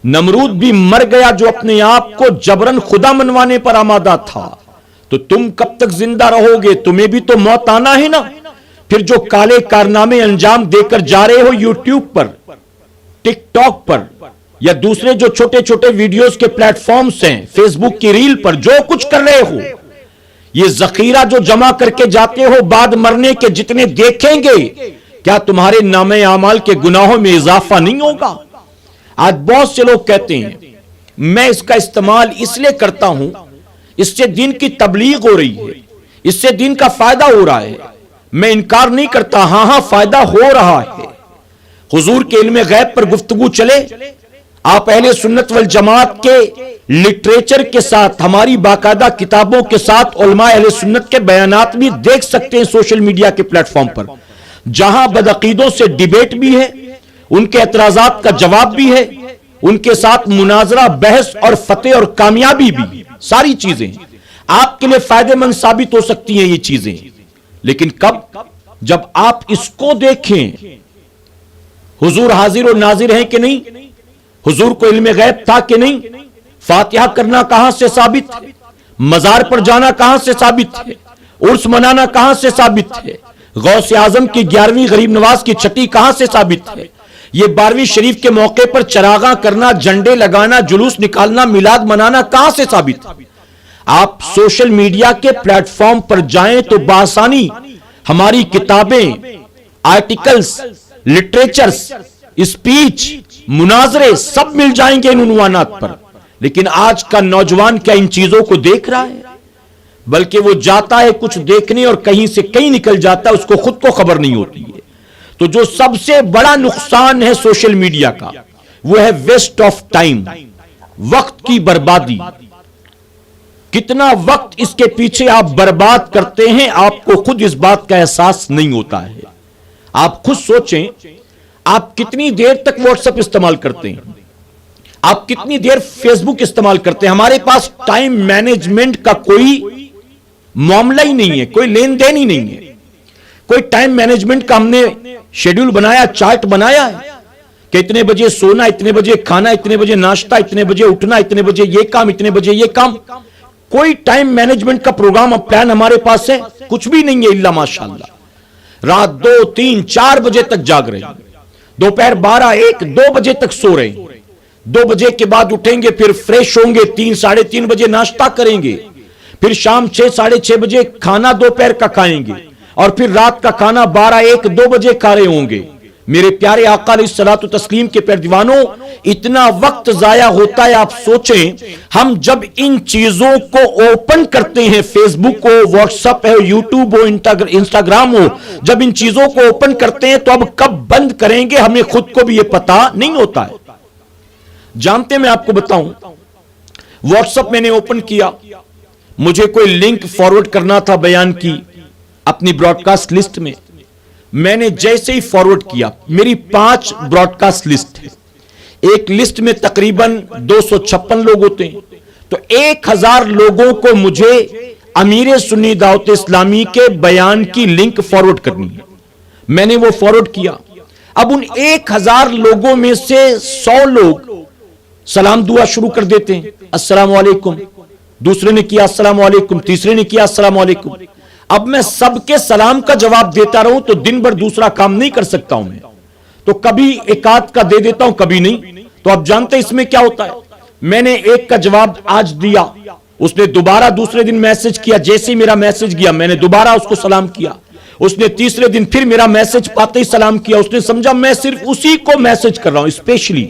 نمرود بھی مر گیا جو اپنے آپ کو جبرن خدا منوانے پر آمادہ تھا. تو تم کب تک زندہ رہو گے؟ تمہیں بھی تو موت آنا ہے نا. پھر جو کالے کارنامے انجام دے کر جا رہے ہو یوٹیوب پر، ٹک ٹاک پر، یا دوسرے جو چھوٹے چھوٹے ویڈیوز کے پلیٹ فارمز ہیں، فیس بک کی ریل پر جو کچھ کر رہے ہو، یہ ذخیرہ جو جمع کر کے جاتے ہو، بعد مرنے کے جتنے دیکھیں گے، کیا تمہارے نامہ اعمال کے گناہوں میں اضافہ نہیں ہوگا؟ آج بہت سے لوگ کہتے ہیں میں اس کا استعمال اس لیے کرتا ہوں، اس سے دین کی تبلیغ ہو رہی ہے، اس سے دین کا فائدہ ہو رہا ہے. میں انکار نہیں کرتا، ہاں فائدہ ہو رہا ہے. حضور کے علم غیب پر گفتگو چلے، آپ اہل سنت والجماعت کے لٹریچر کے ساتھ، ہماری باقاعدہ کتابوں کے ساتھ علماء اہل سنت کے بیانات بھی دیکھ سکتے ہیں سوشل میڈیا کے پلیٹ فارم پر، جہاں بدعقیدوں سے ڈیبیٹ بھی ہے، ان کے اعتراضات کا جواب بھی ہے، ان کے ساتھ مناظرہ، بحث اور فتح اور کامیابی بھی. ساری چیزیں آپ کے لیے فائدہ مند ثابت ہو سکتی ہیں. یہ چیزیں لیکن کب؟ جب آپ اس کو دیکھیں حضور حاضر و ناظر ہیں کہ نہیں، حضور کو علم غیب تھا کہ نہیں، فاتحہ کرنا کہاں سے ثابت ہے، مزار پر جانا کہاں سے ثابت ہے، عرس منانا کہاں سے ثابت ہے، غوث اعظم کی 11ویں غریب نواز کی چھٹی کہاں سے ثابت ہے، یہ 12ویں شریف کے موقع پر چراغاں کرنا، جھنڈے لگانا، جلوس نکالنا، میلاد منانا کہاں سے ثابت ہے؟ آپ سوشل میڈیا کے پلیٹ فارم پر جائیں تو بآسانی ہماری کتابیں، آرٹیکلز، لٹریچرز، اسپیچ، مناظرے سب مل جائیں گے ان عنوانات پر. لیکن آج کا نوجوان کیا ان چیزوں کو دیکھ رہا ہے؟ بلکہ وہ جاتا ہے کچھ دیکھنے اور کہیں سے کہیں نکل جاتا ہے، اس کو خود کو خبر نہیں ہوتی ہے. تو جو سب سے بڑا نقصان ہے سوشل میڈیا کا وہ ہے ویسٹ آف ٹائم، وقت کی بربادی. کتنا وقت اس کے پیچھے آپ برباد کرتے ہیں آپ کو خود اس بات کا احساس نہیں ہوتا ہے. آپ خود سوچیں، آپ کتنی دیر تک واٹس ایپ استعمال کرتے ہیں، آپ کتنی دیر فیس بک استعمال کرتے ہیں. ہمارے پاس ٹائم مینجمنٹ کا کوئی معاملہ ہی نہیں ہے، کوئی لین دین ہی نہیں ہے. کوئی ٹائم مینجمنٹ کا ہم نے شیڈیول بنایا، چارٹ بنایا ہے کہ اتنے بجے سونا، اتنے بجے کھانا، اتنے بجے ناشتہ، اتنے بجے اٹھنا، اتنے بجے یہ کام، اتنے بجے یہ کام. کوئی ٹائم مینجمنٹ کا پروگرام پلان ہمارے پاس ہے؟ کچھ بھی نہیں ہے الا ماشاءاللہ. رات 2، 3، 4 بجے تک جاگ رہے ہیں، دوپہر 12، 1، 2 بجے تک سو رہے ہیں. 2 بجے کے بعد اٹھیں گے، پھر فریش ہوں گے، 3، 3:30 بجے ناشتہ کریں گے، پھر شام 6، 6:30 بجے کھانا دوپہر کا کھائیں گے، اور پھر رات کا کھانا 12، 1، 2 بجے کھا رہے ہوں گے. میرے پیارے آقا علیہ الصلوۃ والتسلیم کے پیارے دیوانوں، اتنا وقت ضائع ہوتا ہے. آپ سوچیں، ہم جب ان چیزوں کو اوپن کرتے ہیں، فیس بک ہو، واٹس ایپ ہو، یوٹیوب ہو، انسٹاگرام ہو، جب ان چیزوں کو اوپن کرتے ہیں تو اب کب بند کریں گے ہمیں خود کو بھی یہ پتا نہیں ہوتا ہے. جانتے میں آپ کو بتاؤں، واٹس ایپ میں نے اوپن کیا، مجھے کوئی لنک فارورڈ کرنا تھا بیان کی اپنی براڈ کاسٹ لسٹ میں. میں نے جیسے ہی فارورڈ کیا، میری 5 براڈ کاسٹ لسٹ ہے. ایک لسٹ میں تقریباً 256 لوگ ہوتے ہیں، تو 1000 لوگوں کو مجھے امیر سنی دعوت اسلامی کے بیان کی لنک فارورڈ کرنی ہے. میں نے وہ فارورڈ کیا. اب ان 1000 لوگوں میں سے 100 لوگ سلام دعا شروع کر دیتے ہیں، السلام علیکم. دوسرے نے کیا السلام علیکم، تیسرے نے کیا السلام علیکم. اب میں سب کے سلام کا جواب دیتا رہوں تو دن بھر دوسرا کام نہیں کر سکتا ہوں میں، تو کبھی ایک آدھ کا دے دیتا ہوں، کبھی نہیں. تو اب جانتے اس میں کیا ہوتا ہے، میں نے ایک کا جواب آج دیا، اس نے دوبارہ دوسرے دن میسج کیا، جیسے ہی میرا میسج گیا میں نے دوبارہ اس کو سلام کیا. اس نے تیسرے دن پھر میرا میسج پاتے ہی سلام کیا. اس نے سمجھا میں صرف اسی کو میسج کر رہا ہوں اسپیشلی.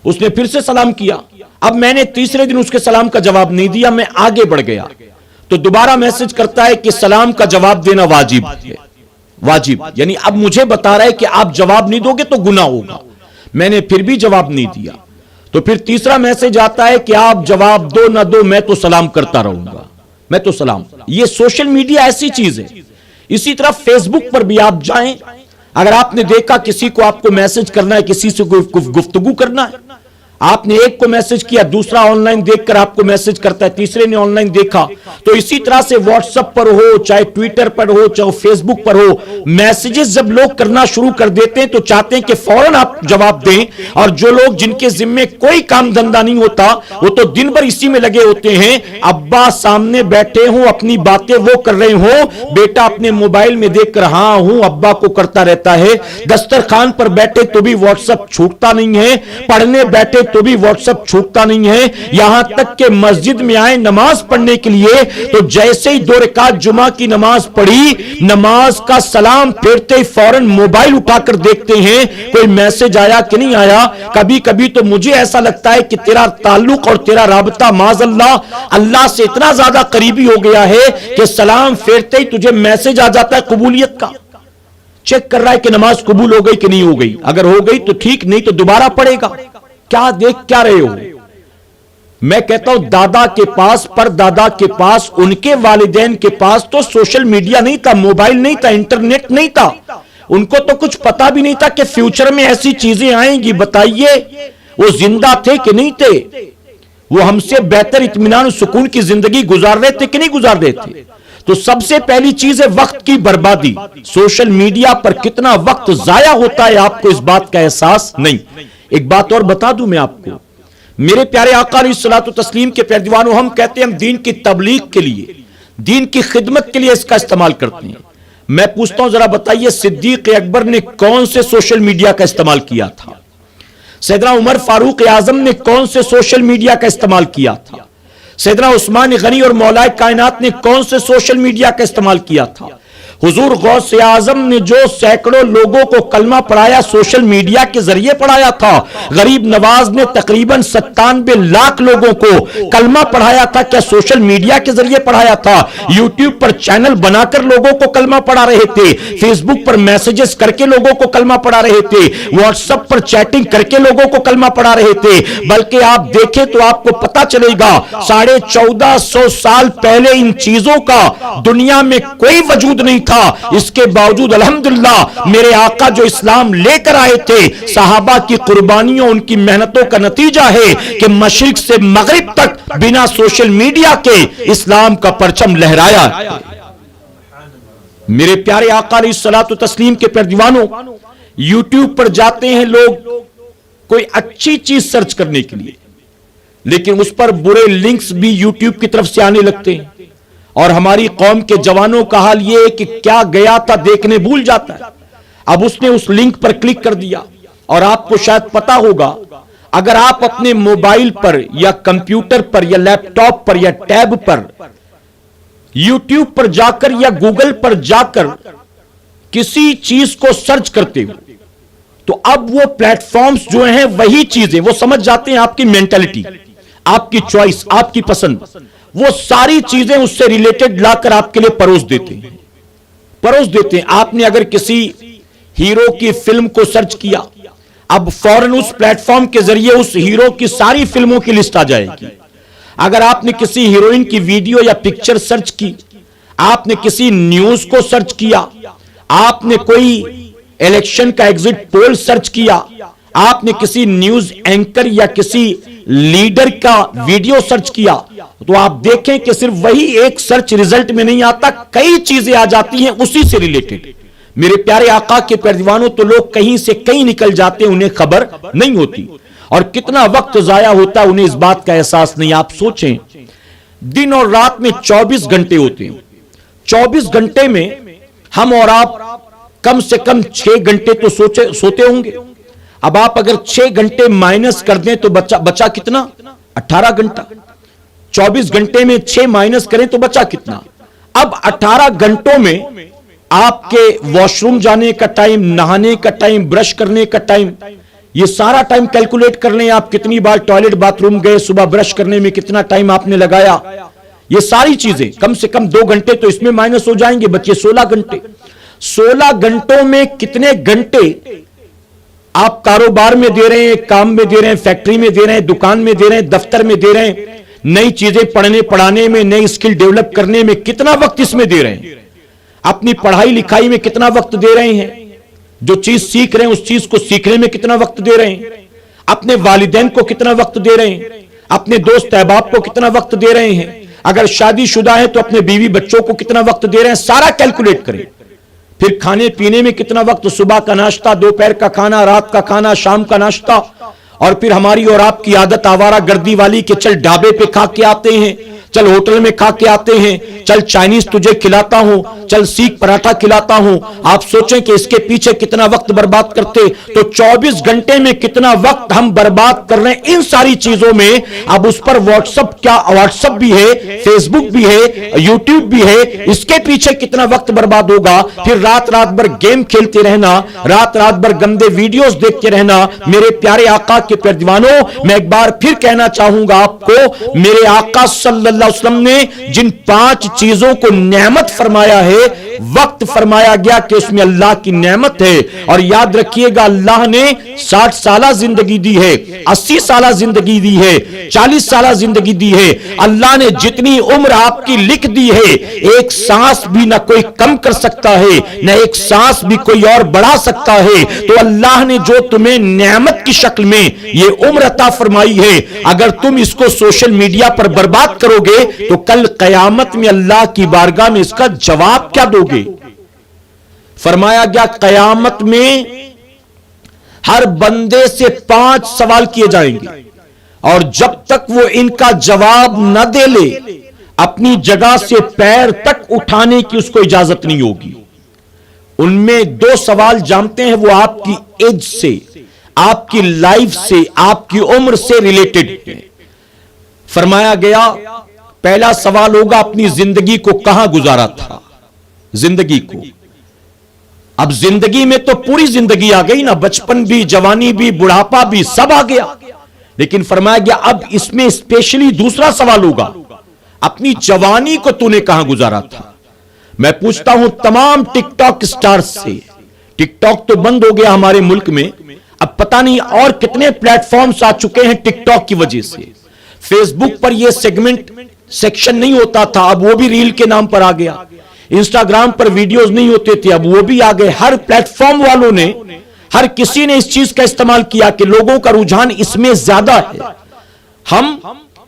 اس نے پھر سے سلام کیا. اب میں نے تیسرے دن اس کے سلام کا جواب نہیں دیا، میں آگے بڑھ گیا تو دوبارہ میسج کرتا ہے کہ سلام کا جواب دینا واجب ہے. واجب یعنی اب مجھے بتا رہا ہے کہ آپ جواب نہیں دو گے تو گناہ ہوگا. میں نے پھر بھی جواب نہیں دیا. تو پھر تیسرا میسج آتا ہے کہ آپ جواب دو نہ دو میں تو سلام کرتا رہوں گا، میں تو سلام. یہ سوشل میڈیا ایسی چیز ہے. اسی طرح فیس بک پر بھی آپ جائیں، اگر آپ نے دیکھا کسی کو آپ کو میسج کرنا ہے، کسی سے گفتگو کرنا ہے، آپ نے ایک کو میسج کیا، دوسرا آن لائن دیکھ کر آپ کو میسج کرتا ہے، تیسرے نے آن لائن دیکھا. تو اسی طرح سے واٹس ایپ پر ہو، چاہے ٹویٹر پر ہو، چاہے فیس بک پر ہو، میسجز جب لوگ کرنا شروع کر دیتے ہیں تو چاہتے ہیں کہ فوراً آپ جواب دیں. اور جو لوگ جن کے ذمے کوئی کام دھندا نہیں ہوتا وہ تو دن بھر اسی میں لگے ہوتے ہیں. ابا سامنے بیٹھے ہوں، اپنی باتیں وہ کر رہے ہوں، بیٹا اپنے موبائل میں دیکھ کر ہاں ہوں ابا کو کرتا رہتا ہے. دسترخوان پر بیٹھے تو بھی واٹس ایپ چھوٹتا نہیں ہے، پڑھنے بیٹھے تو بھی واٹس ایپ چھوٹتا نہیں ہے. یہاں تک کہ مسجد میں آئے نماز پڑھنے کے لیے تو جیسے ہی 2 رکعت جمعہ کی نماز پڑھی، نماز کا سلام پھیرتے ہی فوراً موبائل اٹھا کر دیکھتے ہیں کوئی میسج آیا کہ نہیں آیا. کبھی کبھی تو مجھے ایسا لگتا ہے کہ تیرا تعلق اور تیرا رابطہ معاذ اللہ سے اتنا زیادہ قریبی ہو گیا ہے کہ سلام پھیرتے ہی تجھے میسج آ جاتا ہے قبولیت کا. چیک کر رہا ہے کہ نماز قبول ہو گئی کہ نہیں ہو گئی. اگر ہو گئی تو ٹھیک، نہیں تو دوبارہ پڑھے گا. کیا دیکھ کیا رہے ہو؟ میں کہتا ہوں دادا کے پاس، پر دادا کے پاس، ان کے والدین کے پاس تو سوشل میڈیا نہیں تھا، موبائل نہیں تھا، انٹرنیٹ نہیں تھا. ان کو تو کچھ پتا بھی نہیں تھا کہ فیوچر میں ایسی چیزیں آئیں گی. بتائیے وہ زندہ تھے کہ نہیں تھے؟ وہ ہم سے بہتر اطمینان و سکون کی زندگی گزار رہے تھے کہ نہیں گزار رہے تھے؟ تو سب سے پہلی چیز ہے وقت کی بربادی. سوشل میڈیا پر کتنا وقت ضائع ہوتا ہے آپ کو اس بات کا احساس نہیں. ایک بات اور بتا دوں میں آپ کو, میرے پیارے آقا علیہ الصلوۃ والتسلیم کے پیروانوں, ہم کہتے ہیں ہم دین کی تبلیغ کے لیے, دین کی خدمت کے لیے اس کا استعمال کرتے ہیں. میں پوچھتا ہوں ذرا بتائیے صدیق اکبر نے کون سے سوشل میڈیا کا استعمال کیا تھا؟ سیدنا عمر فاروق اعظم نے کون سے سوشل میڈیا کا استعمال کیا تھا؟ سیدنا عثمان غنی اور مولا کائنات نے کون سے سوشل میڈیا کا استعمال کیا تھا؟ حضور غوث اعظم نے جو سینکڑوں لوگوں کو کلمہ پڑھایا سوشل میڈیا کے ذریعے پڑھایا تھا. غریب نواز نے تقریباً 97 لاکھ لوگوں کو کلمہ پڑھایا تھا, کیا سوشل میڈیا کے ذریعے پڑھایا تھا؟ یوٹیوب پر چینل بنا کر لوگوں کو کلمہ پڑھا رہے تھے, فیس بک پر میسجز کر کے لوگوں کو کلمہ پڑھا رہے تھے, واٹس ایپ پر چیٹنگ کر کے لوگوں کو کلمہ پڑھا رہے تھے. بلکہ آپ دیکھیں تو آپ کو پتا چلے گا 1450 سال پہلے ان چیزوں کا دنیا میں کوئی وجود نہیں تھا. اس کے باوجود الحمدللہ میرے آقا جو اسلام لے کر آئے تھے, صحابہ کی قربانیوں, ان کی محنتوں کا نتیجہ ہے کہ مشرق سے مغرب تک بنا سوشل میڈیا کے اسلام کا پرچم لہرایا. میرے پیارے آقا علیہ الصلوۃ والتسلیم کے پیروانوں, یوٹیوب پر جاتے ہیں لوگ کوئی اچھی چیز سرچ کرنے کے لیے, لیکن اس پر برے لنکس بھی یوٹیوب کی طرف سے آنے لگتے ہیں. اور ہماری قوم کے جوانوں کا حال یہ ہے کہ کیا گیا تھا دیکھنے بھول جاتا ہے. اب اس نے اس لنک پر کلک کر دیا, اور آپ کو شاید پتا ہوگا اگر آپ اپنے موبائل پر یا کمپیوٹر پر یا لیپ ٹاپ پر یا ٹیب پر یوٹیوب پر جا کر یا گوگل پر جا کر کسی چیز کو سرچ کرتے ہو, تو اب وہ پلیٹ فارمز جو ہیں وہی چیزیں وہ سمجھ جاتے ہیں آپ کی مینٹلٹی, آپ کی چوائس, آپ کی پسند, وہ ساری چیزیں اس سے ریلیٹڈ لا کر آپ کے لیے پروس دیتے ہیں. آپ نے اگر کسی ہیرو کی فلم کو سرچ کیا, اب فوراً اس پلیٹ فارم کے ذریعے اس ہیرو کی ساری فلموں کی لسٹ آ جائے گی. اگر آپ نے کسی ہیروئن کی ویڈیو یا پکچر سرچ کی, آپ نے کسی نیوز کو سرچ کیا, آپ نے کوئی الیکشن کا ایگزٹ پول سرچ کیا, آپ نے کسی نیوز اینکر یا کسی لیڈر کا ویڈیو سرچ کیا, تو آپ دیکھیں کہ صرف وہی ایک سرچ ریزلٹ میں نہیں آتا, کئی چیزیں آ جاتی ہیں اسی سے ریلیٹڈ. میرے پیارے آقا کے پیروانوں, تو لوگ کہیں سے کہیں نکل جاتے ہیں, انہیں خبر نہیں ہوتی, اور کتنا وقت ضائع ہوتا ہے انہیں اس بات کا احساس نہیں. آپ سوچیں دن اور رات میں 24 گھنٹے ہوتے ہیں, 24 گھنٹے میں ہم اور آپ کم سے کم 6 گھنٹے تو سوتے ہوں گے. اب آپ اگر 6 گھنٹے مائنس کر دیں تو بچا کتنا؟ 18 گھنٹہ. 24 گھنٹے میں 6 مائنس کریں تو بچا کتنا؟ اب 18 گھنٹوں میں آپ کے واش روم جانے کا ٹائم, نہانے کا ٹائم, برش کرنے کا ٹائم, یہ سارا ٹائم کیلکولیٹ کر لیں. آپ کتنی بار ٹوائلٹ باتھ روم گئے, صبح برش کرنے میں کتنا ٹائم آپ نے لگایا, یہ ساری چیزیں کم سے کم 2 گھنٹے تو اس میں مائنس ہو جائیں گے, بچے 16 گھنٹے. 16 گھنٹوں میں کتنے گھنٹے آپ کاروبار میں دے رہے ہیں, کام میں دے رہے ہیں, فیکٹری میں دے رہے ہیں, دکان میں دے رہے ہیں, دفتر میں دے رہے ہیں, نئی چیزیں پڑھنے پڑھانے میں, نئی اسکل ڈیولپ کرنے میں کتنا وقت اس میں دے رہے ہیں, اپنی پڑھائی لکھائی میں کتنا وقت دے رہے ہیں, جو چیز سیکھ رہے ہیں اس چیز کو سیکھنے میں کتنا وقت دے رہے ہیں, اپنے والدین کو کتنا وقت دے رہے ہیں, اپنے دوست احباب کو کتنا وقت دے رہے ہیں, اگر شادی شدہ ہے تو اپنے بیوی بچوں کو کتنا وقت دے رہے ہیں, سارا کیلکولیٹ کریں. پھر کھانے پینے میں کتنا وقت, صبح کا ناشتہ, دوپہر کا کھانا, رات کا کھانا, شام کا ناشتہ, اور پھر ہماری اور آپ کی عادت آوارہ گردی والی کہ چل ڈھابے پہ کھا کے آتے ہیں, چل ہوٹل میں کھا کے آتے ہیں, چل چائنیز تجھے کھلاتا ہوں, چل سیخ پراٹھا کھلاتا ہوں. آپ سوچیں کہ اس کے پیچھے کتنا وقت برباد کرتے, تو 24 گھنٹے میں کتنا وقت ہم برباد کر رہے ہیں ان ساری چیزوں میں. اب اس پر واٹس ایپ بھی ہے, فیس بک بھی ہے, یوٹیوب بھی ہے, اس کے پیچھے کتنا وقت برباد ہوگا. پھر رات بھر گیم کھیلتے رہنا, رات بھر گندے ویڈیوز دیکھتے رہنا. میرے پیارے آقا کے پیروانوں, میں ایک بار پھر کہنا چاہوں گا آپ کو, میرے آقا صلی اللہ علیہ وسلم نے جن 5 چیزوں کو نعمت فرمایا ہے, وقت فرمایا گیا کہ اس میں اللہ کی نعمت ہے. اور یاد رکھیے گا اللہ نے 60 سالہ زندگی دی ہے, 80 سالہ زندگی دی ہے, 40 سالہ زندگی دی ہے. اللہ نے جتنی عمر آپ کی لکھ دی ہے, ایک سانس بھی نہ کوئی کم کر سکتا ہے, نہ ایک سانس بھی کوئی اور بڑھا سکتا ہے. تو اللہ نے جو تمہیں نعمت کی شکل میں یہ عمر عطا فرمائی ہے, اگر تم اس کو سوشل میڈیا پر برباد کرو گے تو کل قیامت میں اللہ کی بارگاہ میں اس کا جواب کیا دو گے؟ فرمایا گیا قیامت میں ہر بندے سے 5 سوال کیے جائیں گے, اور جب تک وہ ان کا جواب نہ دے لے اپنی جگہ سے پیر تک اٹھانے کی اس کو اجازت نہیں ہوگی. ان میں 2 سوال جانتے ہیں, وہ آپ کی ایج سے, آپ کی لائف سے, آپ کی عمر سے ریلیٹڈ ہے. فرمایا گیا پہلا سوال ہوگا اپنی زندگی کو کہاں گزارا تھا. زندگی کو, اب زندگی میں تو پوری زندگی آ گئی نا, بچپن بھی, جوانی بھی, بڑھاپا بھی, سب آ گیا. لیکن فرمایا گیا اب اس میں اسپیشلی دوسرا سوال ہوگا اپنی جوانی کو تو نے کہاں گزارا تھا. میں پوچھتا ہوں تمام ٹک ٹاک سٹارز سے, ٹک ٹاک تو بند ہو گیا ہمارے ملک میں, اب پتہ نہیں اور کتنے پلیٹ فارمز آ چکے ہیں ٹک ٹاک کی وجہ سے. فیس بک پر یہ سیگمنٹ سیکشن نہیں ہوتا تھا, اب وہ بھی ریل کے نام پر آ گیا. انسٹاگرام پر ویڈیوز نہیں ہوتے تھے, اب وہ بھی آ گئے. ہر پلیٹ فارم والوں نے, ہر کسی نے اس چیز کا استعمال کیا کہ لوگوں کا رجحان اس میں زیادہ ہے. ہم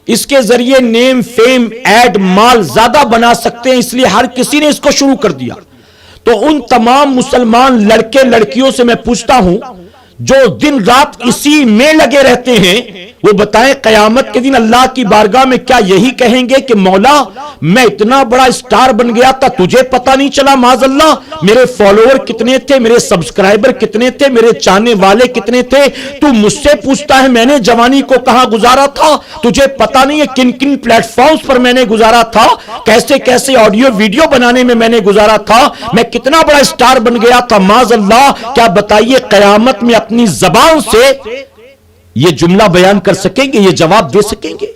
اس کے ذریعے نیم, فیم, ایڈ, مال زیادہ بنا سکتے ہیں, اس لیے ہر کسی نے اس کو شروع کر دیا. تو ان تمام مسلمان لڑکے لڑکیوں سے میں پوچھتا ہوں جو دن رات اسی میں لگے رہتے ہیں, وہ بتائیں قیامت کے دن اللہ کی بارگاہ میں کیا یہی کہیں گے کہ مولا میں اتنا بڑا اسٹار بن گیا تھا تجھے پتا نہیں چلا, معاذ اللہ, میرے فالوور کتنے تھے, میرے سبسکرائبر کتنے تھے, میرے چاہنے والے کتنے تھے, تو مجھ سے پوچھتا ہے میں نے جوانی کو کہاں گزارا تھا, تجھے پتا نہیں ہے کن کن پلیٹ فارمز پر میں نے گزارا تھا, کیسے کیسے آڈیو ویڈیو بنانے میں نے گزارا تھا, میں کتنا بڑا اسٹار بن گیا تھا. معاذ اللہ, کیا بتائیے قیامت میں اپنی زبان سے یہ جملہ بیان کر سکیں گے, یہ جواب دے سکیں گے؟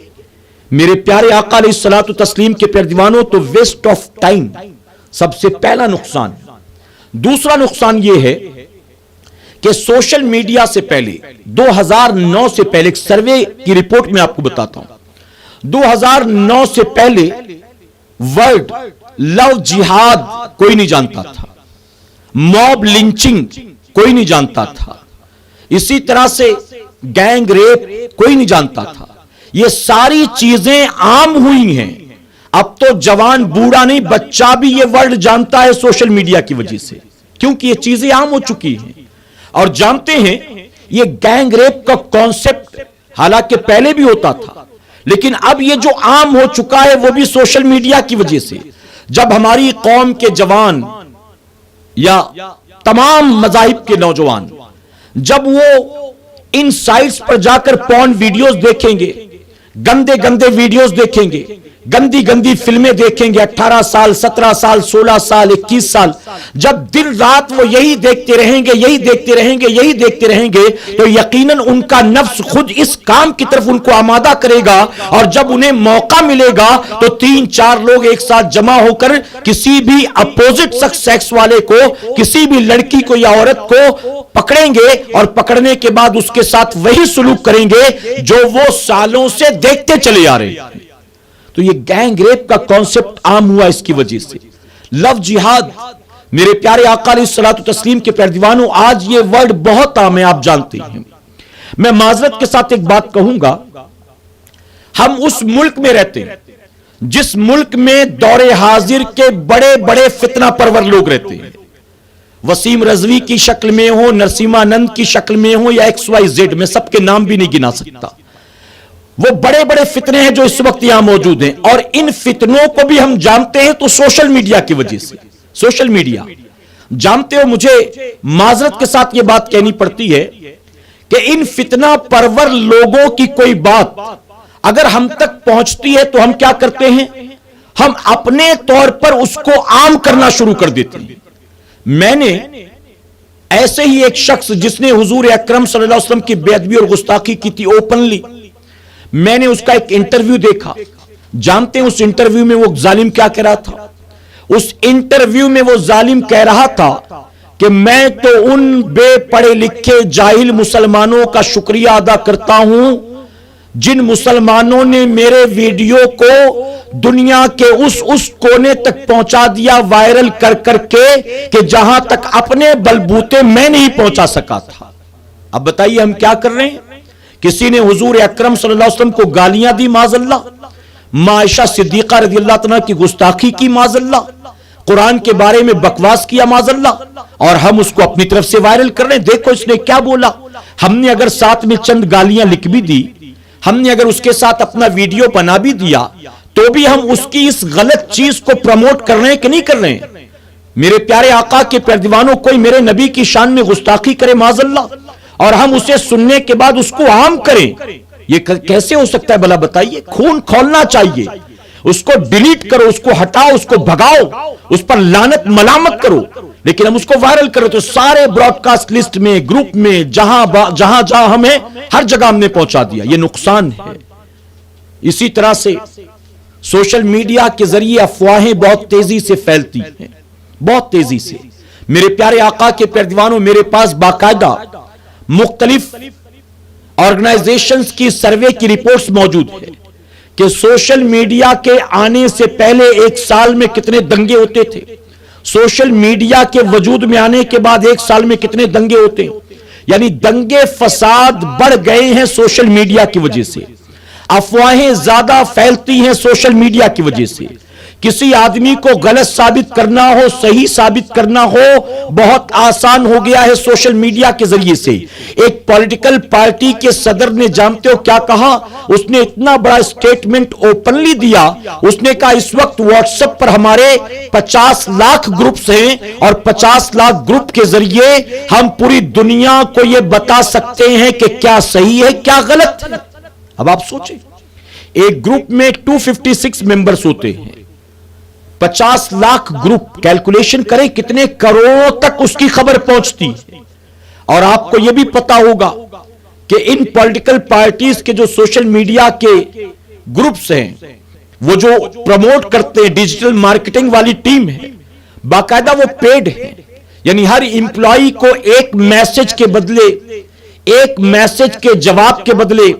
میرے پیارے آقا علیہ الصلوۃ والتسلیم کے پیارے دیوانوں, تو ویسٹ آف ٹائم سب سے پہلا نقصان. دوسرا نقصان یہ ہے کہ سوشل میڈیا سے پہلے 2009 سے پہلے ایک سروے کی رپورٹ میں آپ کو بتاتا ہوں, 2009 سے پہلے ورڈ لو جہاد کوئی نہیں جانتا تھا, موب لنچنگ کوئی نہیں جانتا تھا, اسی طرح سے گینگ ریپ کوئی نہیں جانتا تھا. یہ ساری چیزیں عام ہوئی ہیں. اب تو جوان بوڑھا نہیں, بچہ بھی یہ ورڈ جانتا ہے سوشل میڈیا کی وجہ سے, کیونکہ یہ چیزیں عام ہو چکی ہیں. اور جانتے ہیں یہ گینگ ریپ کا کانسیپٹ حالانکہ پہلے بھی ہوتا تھا, لیکن اب یہ جو عام ہو چکا ہے وہ بھی سوشل میڈیا کی وجہ سے. جب ہماری قوم کے جوان یا تمام مذاہب کے نوجوان جب وہ ان سائٹس پر جا کر پورن ویڈیوز دیکھیں گے, گندے گندے ویڈیوز دیکھیں گے, گندی گندی فلمیں دیکھیں گے, 18 سال 17 سال 16 سال 21 سال, جب دن رات وہ یہی دیکھتے رہیں گے, یہی دیکھتے رہیں گے, یہی دیکھتے رہیں گے, تو یقیناً ان کا نفس خود اس کام کی طرف ان کو آمادہ کرے گا. اور جب انہیں موقع ملے گا تو 3-4 لوگ ایک ساتھ جمع ہو کر کسی بھی اپوزٹ سیکس والے کو, کسی بھی لڑکی کو یا عورت کو پکڑیں گے, اور پکڑنے کے بعد اس کے ساتھ وہی سلوک کریں گے جو وہ سالوں سے دیکھتے چلے آ رہے ہیں. تو یہ گینگ ریپ کا کانسیپٹ عام ہوا اس کی وجہ سے. لو جہاد, میرے پیارے آقا علیہ الصلوۃ والتسلیم کے پیارے دیوانوں, آج یہ ورڈ بہت عام ہے, آپ جانتے ہیں. میں معذرت کے ساتھ ایک بات کہوں گا, ہم اس ملک میں رہتے ہیں جس ملک میں دور حاضر کے بڑے بڑے فتنہ پرور لوگ رہتے ہیں. وسیم رضوی کی شکل میں ہو, نرسیمانند کی شکل میں ہو, یا XYZ, میں سب کے نام بھی نہیں گنا سکتا. وہ بڑے بڑے فتنے ہیں جو اس وقت یہاں موجود ہیں, اور ان فتنوں کو بھی ہم جانتے ہیں تو سوشل میڈیا کی وجہ سے. سوشل میڈیا جانتے ہو, مجھے معذرت کے ساتھ یہ بات کہنی پڑتی ہے کہ ان فتنہ پرور لوگوں کی کوئی بات اگر ہم تک پہنچتی ہے تو ہم کیا کرتے ہیں, ہم اپنے طور پر اس کو عام کرنا شروع کر دیتے ہیں. میں نے ایسے ہی ایک شخص جس نے حضور اکرم صلی اللہ علیہ وسلم کی بے ادبی اور گستاخی کی تھی اوپنلی, میں نے اس کا ایک انٹرویو دیکھا. جانتے ہیں اس انٹرویو میں وہ ظالم کیا کہہ رہا تھا؟ اس انٹرویو میں وہ ظالم کہہ رہا تھا کہ میں تو ان بے پڑھے لکھے جاہل مسلمانوں کا شکریہ ادا کرتا ہوں جن مسلمانوں نے میرے ویڈیو کو دنیا کے اس کونے تک پہنچا دیا وائرل کر کر کے کہ جہاں تک اپنے بلبوتے میں نہیں پہنچا سکا تھا۔ اب بتائیے ہم کیا کر رہے ہیں؟ کسی نے حضور اکرم صلی اللہ علیہ وسلم کو گالیاں دی معاذ اللہ، ماں عائشہ صدیقہ رضی اللہ عنہا کی گستاخی کی معاذ اللہ، قرآن کے بارے میں بکواس کیا معاذ اللہ، اور ہم اس کو اپنی طرف سے وائرل کر رہے ہیں۔ دیکھو اس نے کیا بولا۔ ہم نے اگر ساتھ میں چند گالیاں لکھ بھی دی، ہم نے اگر اس کے ساتھ اپنا ویڈیو بنا بھی دیا، تو بھی ہم اس کی اس غلط چیز کو پروموٹ کر رہے ہیں کہ نہیں کر رہے ہیں؟ میرے پیارے آقا کے پیارے دیوانوں، کوئی میرے نبی کی شان میں گستاخی کرے معاذ اللہ اور ہم اسے سننے کے بعد اس کو عام کریں، یہ کیسے ہو سکتا ہے بھلا بتائیے؟ خون کھولنا چاہیے، اس کو ڈیلیٹ کرو، اس کو ہٹاؤ، اس کو بھگاؤ، اس پر لعنت ملامت کرو، لیکن ہم اس کو وائرل کرو تو سارے براڈ کاسٹ لسٹ میں، گروپ میں، جہاں ہمیں ہر جگہ ہم نے پہنچا دیا۔ یہ نقصان ہے۔ اسی طرح سے سوشل میڈیا کے ذریعے افواہیں بہت تیزی سے پھیلتی ہیں، بہت تیزی سے۔ میرے پیارے آقا کے پیارے دیوانوں، میرے پاس باقاعدہ مختلف آرگنائزیشنز کی سروے کی رپورٹس موجود ہیں کہ سوشل میڈیا کے آنے سے پہلے ایک سال میں کتنے دنگے ہوتے تھے، سوشل میڈیا کے وجود میں آنے کے بعد ایک سال میں کتنے دنگے ہوتے ہیں۔ یعنی دنگے فساد بڑھ گئے ہیں سوشل میڈیا کی وجہ سے، افواہیں زیادہ پھیلتی ہیں سوشل میڈیا کی وجہ سے۔ کسی آدمی کو غلط ثابت کرنا ہو، صحیح ثابت کرنا ہو، بہت آسان ہو گیا ہے سوشل میڈیا کے ذریعے سے۔ ایک پولیٹیکل پارٹی کے صدر نے جانتے ہو کیا کہا؟ اس نے اتنا بڑا سٹیٹمنٹ اوپنلی دیا، اس نے کہا اس وقت واٹس ایپ پر ہمارے 50 لاکھ گروپس ہیں اور 50 لاکھ گروپ کے ذریعے ہم پوری دنیا کو یہ بتا سکتے ہیں کہ کیا صحیح ہے کیا غلط ہے۔ اب آپ سوچیں، ایک گروپ میں 256 ممبرز ہوتے ہیں، 50 لاکھ گروپ، کیلکولیشن کریں کتنے کروڑوں تک اس کی خبر پہنچتی ہے۔ اور آپ کو یہ بھی پتا ہوگا کہ ان پولیٹیکل پارٹیز کے جو سوشل میڈیا کے گروپس ہیں، وہ جو پروموٹ کرتے ہیں، ڈیجیٹل مارکیٹنگ والی ٹیم ہے، باقاعدہ وہ پیڈ ہے۔ یعنی ہر امپلائی کو ایک میسج کے بدلے، ایک میسج کے جواب کے بدلے،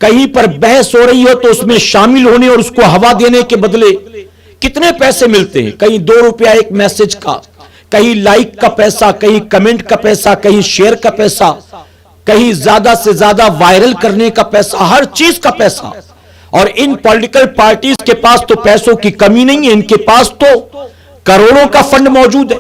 کہیں پر بحث ہو رہی ہو تو اس میں شامل ہونے اور اس کو ہوا دینے کے بدلے کتنے پیسے ملتے ہیں؟ کہیں 2 روپیہ ایک میسج کا، کہیں لائک کا پیسہ، کہیں کمنٹ کا پیسہ، کہیں شیئر کا پیسہ، کہیں زیادہ سے زیادہ وائرل کرنے کا پیسہ، ہر چیز کا پیسہ۔ اور ان پولیٹیکل پارٹیز کے پاس تو پیسوں کی کمی نہیں ہے، ان کے پاس تو کروڑوں کا فنڈ موجود ہے۔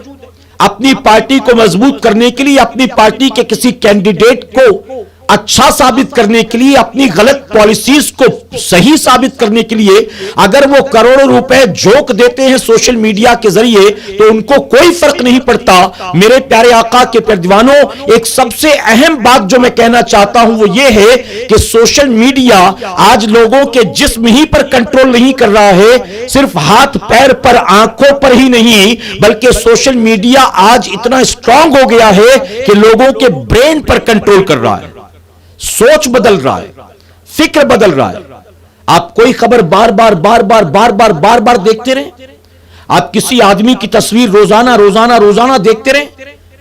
اپنی پارٹی کو مضبوط کرنے کے لیے، اپنی پارٹی کے کسی کینڈیڈیٹ کو اچھا ثابت کرنے کے لیے، اپنی غلط پالیسیز کو صحیح ثابت کرنے کے لیے اگر وہ کروڑوں روپے جھونک دیتے ہیں سوشل میڈیا کے ذریعے تو ان کو کوئی فرق نہیں پڑتا۔ میرے پیارے آقا کے پیارے دیوانوں، ایک سب سے اہم بات جو میں کہنا چاہتا ہوں وہ یہ ہے کہ سوشل میڈیا آج لوگوں کے جسم ہی پر کنٹرول نہیں کر رہا ہے، صرف ہاتھ پیر پر، آنکھوں پر ہی نہیں، بلکہ سوشل میڈیا آج اتنا اسٹرانگ ہو گیا ہے کہ لوگوں کے برین پر کنٹرول کر رہا ہے، سوچ بدل رہا ہے، فکر بدل رہا ہے۔ آپ کوئی خبر بار بار دیکھتے رہیں، آپ کسی آدمی کی تصویر روزانہ دیکھتے رہیں،